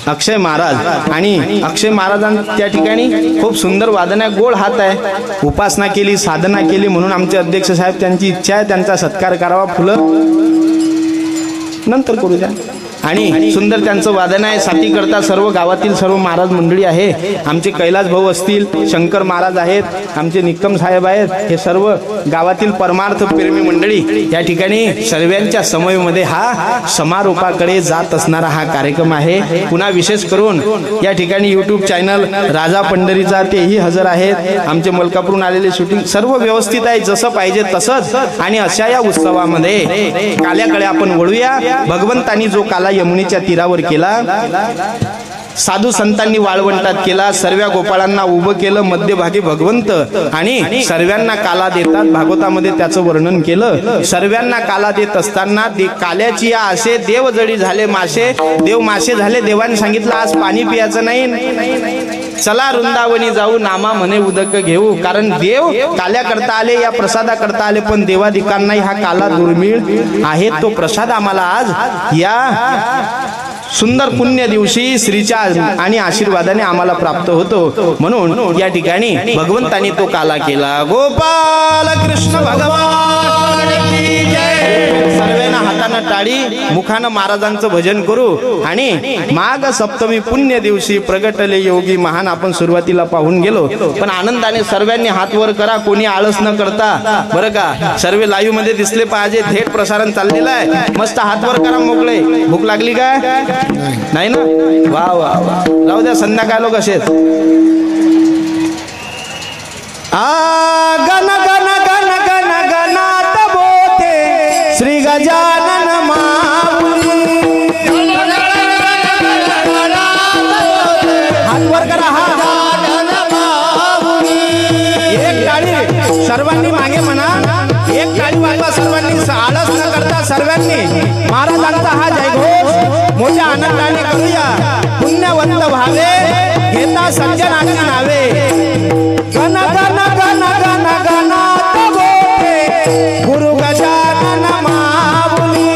अक्षय महाराज. आणि अक्षय महाराजांच्या त्या ठिकाणी खूप सुंदर वादन आहे, गोड हात आहे. उपासना केली, साधना केली, म्हणून आमचे अध्यक्ष साहेब त्यांची इच्छा आहे त्यांचा सत्कार करावा. फुलं नंतर करू द्या. आणि सुंदर त्यांचं वादन आहे. साथी करता सर्व गावातील सर्व महाराज मंडळी आहे. आमचे कैलास भाऊ असतील, शंकर महाराज आहेत, आमचे निकम साहेब आहेत, हे सर्व गावातील परमार्थ प्रेमी मंडळी या ठिकाणी सर्वांच्या समयमध्ये हा समारोपाकडे जात असणारा हा कार्यक्रम आहे. पुन्हा विशेष करून या ठिकाणी यूट्यूब चॅनल राजा पंढरीचा तेही हजर आहेत. आमचे मलकापूरून आलेले शूटिंग सर्व व्यवस्थित आहे, जसं पाहिजे तसंच. आणि अशा या उत्सवामध्ये काल्याकडे आपण वळूया. भगवंतांनी जो काला यमुनेच्या तीरावर केला, साधू संतांनी वाळवंटात केला, सर्व गोपाळांना उभं केलं, मध्यभागी भगवंत आणि सर्वांना काला देतात. भागवतामध्ये त्याचं वर्णन केलं. सर्वांना काला देत असताना काल्याची या असे देव जडी झाले मासे, देव मासे झाले. देवाने सांगितलं आज पाणी पियाचं नाही, चला वृंदावनी जाऊ, नामा म्हणे उदक घेऊ. कारण देव काल्या करता आले, या प्रसादा करता आले, पण देवाधिकांनाही हा काला दुर्मिळ आहे. तो प्रसाद आम्हाला आज या सुंदर पुण्य दिवशी श्रीच्या आणि आशीर्वादाने आम्हाला प्राप्त होतो. म्हणून या ठिकाणी भगवंताने तो काला केला. गोपाल कृष्ण भगवान की जय. सर्वांना हातानं टाळी, मुखानं महाराजांचं भजन करू. आणि माघ सप्तमी पुण्य दिवशी प्रगटले योगी महान आपण सुरुवातीला पाहून गेलो, पण आनंदाने सर्वांनी हात वर करा, कोणी आळस न करता बरं का. सर्व लाईव्ह मध्ये दिसले पाहिजे, थेट प्रसारण चाललेलं आहे. मस्त हात वर करा, मोकळे. भूक लागली काय? नाही ना? वा वा वा, राहू द्या, संध्याकाळ लोक असेच. गण गण गण गण गणात बोते श्री गजानन माऊली. हात वर करा. एक टाळी सर्वांनी मागे म्हणा, एक टाळी वाजवा सर्वांनी, आळस न करता सर्वांनी महाराजांचा हा जयघोष मोठ्या आनंदाने करूया. पुण्यवंत व्हावे घेता संजनाची नावे. गण गण गण गण गणात बोते गुरु गजानन माऊली.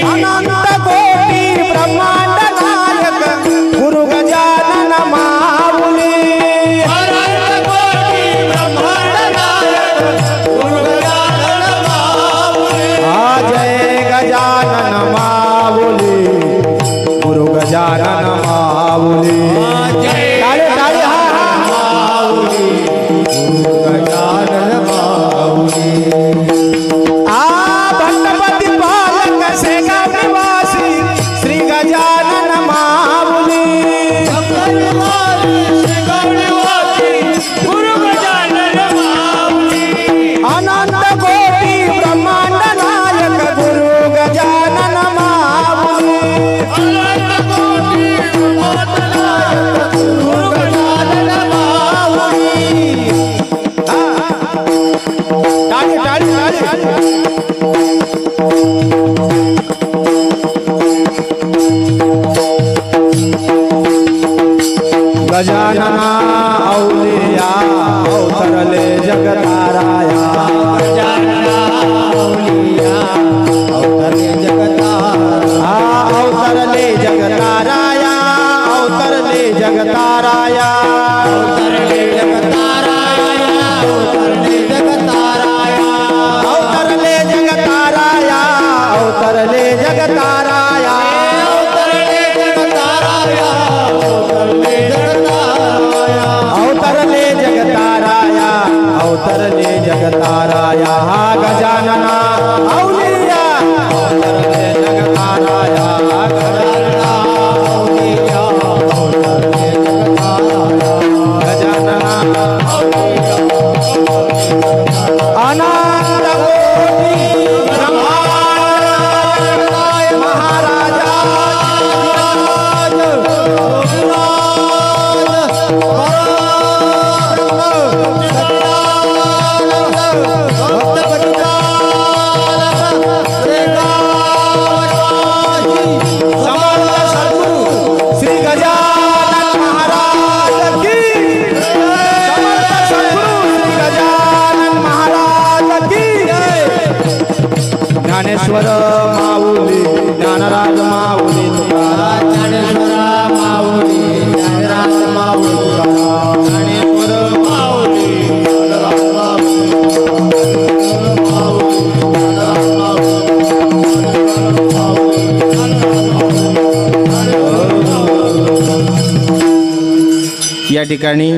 अनंत कोटी ब्रह्मांड नायक गुरु गजानन माऊली. गजानन माऊली, गुरु गजानन माऊली. टाळे टाळे. माऊली, गुरु गजानन माऊली. भट्टपती पालक शेगाव निवासी श्री गजानन माऊली. गुरु गजानन माऊली. अनंत कोटी ब्रह्मांड नायक गुरु गजानन माऊली. गुरु गजानन माऊली. टाळी टाळी टाळी. गजानना औलिया अवतरले जगताराया. गजानना औलिया अवतरले जगताराया. अवतरले जगताराया, अवतरले जगताराया. अवतरले जगताराया, अवतरले जगताराया. अवतरले जगताराया, अवतरले जगताराया. अवतरले जगताराया, अवतरले जगताराया. अवतरले जगताराया, अवतरले जगताराया. गजानना औलिया अवतरले जगताराया. गजानना औलिया अवतरले जगताराया. ज्ञानेश्वर माऊली ज्ञानराज माऊली तुकाराम ज्ञानेश्वर माऊली ज्ञानराज माऊली तुकाराम ज्ञानेश्वर माऊली ज्ञानराज या ठिकाणी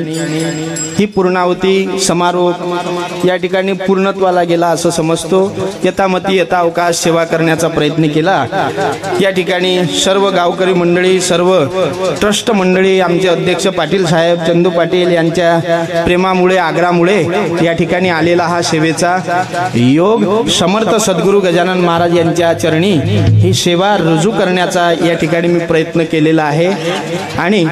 ही पूर्णावती समारोप या ठिकाणी पूर्णत्वाला गेला असं समजतो. यथामती यथा अवकाश सेवा करण्याचा प्रयत्न केला. या ठिकाणी सर्व गावकरी मंडळी सर्व ट्रस्ट मंडळी आमचे अध्यक्ष पाटील साहेब चंदू पाटील यांच्या प्रेमामुळे आग्रामुळे या ठिकाणी आलेला हा सेवेचा योग समर्थ सद्गुरू गजानन महाराज यांच्या चरणी ही सेवा रुजू करण्याचा या ठिकाणी मी प्रयत्न केलेला आहे. आणि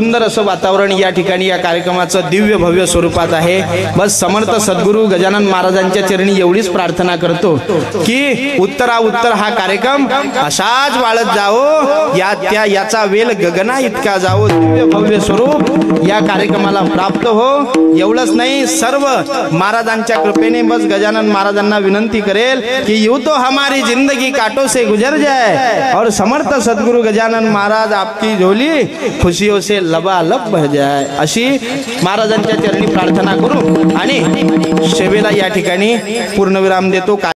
सुंदर असं वातावरण या ठिकाणी या कार्यक्रमाचं दिव्य भव्य स्वरूपात आहे. बस समर्थ सद्गुरू गजानन महाराजांच्या चरणी एवढीच प्रार्थना करतो की उत्तराउत्तर हा कार्यक्रम असाच वाढत जावो. याचा वेल गगना इतका जावो. दिव्य भव्य स्वरूप या कार्यक्रमाला प्राप्त हो. एवढंच नाही सर्व महाराजांच्या कृपेने बस गजानन महाराजांना विनंती करेल की यूं तो हमारी जिंदगी कांटों से गुजर जाए और समर्थ सद्गुरू गजानन महाराज आपकी झोली खुशियों से लबालब भर जाए. अशी महाराजांच्या चरणी प्रार्थना करू आणि सेवेला या ठिकाणी पूर्णविराम देतो.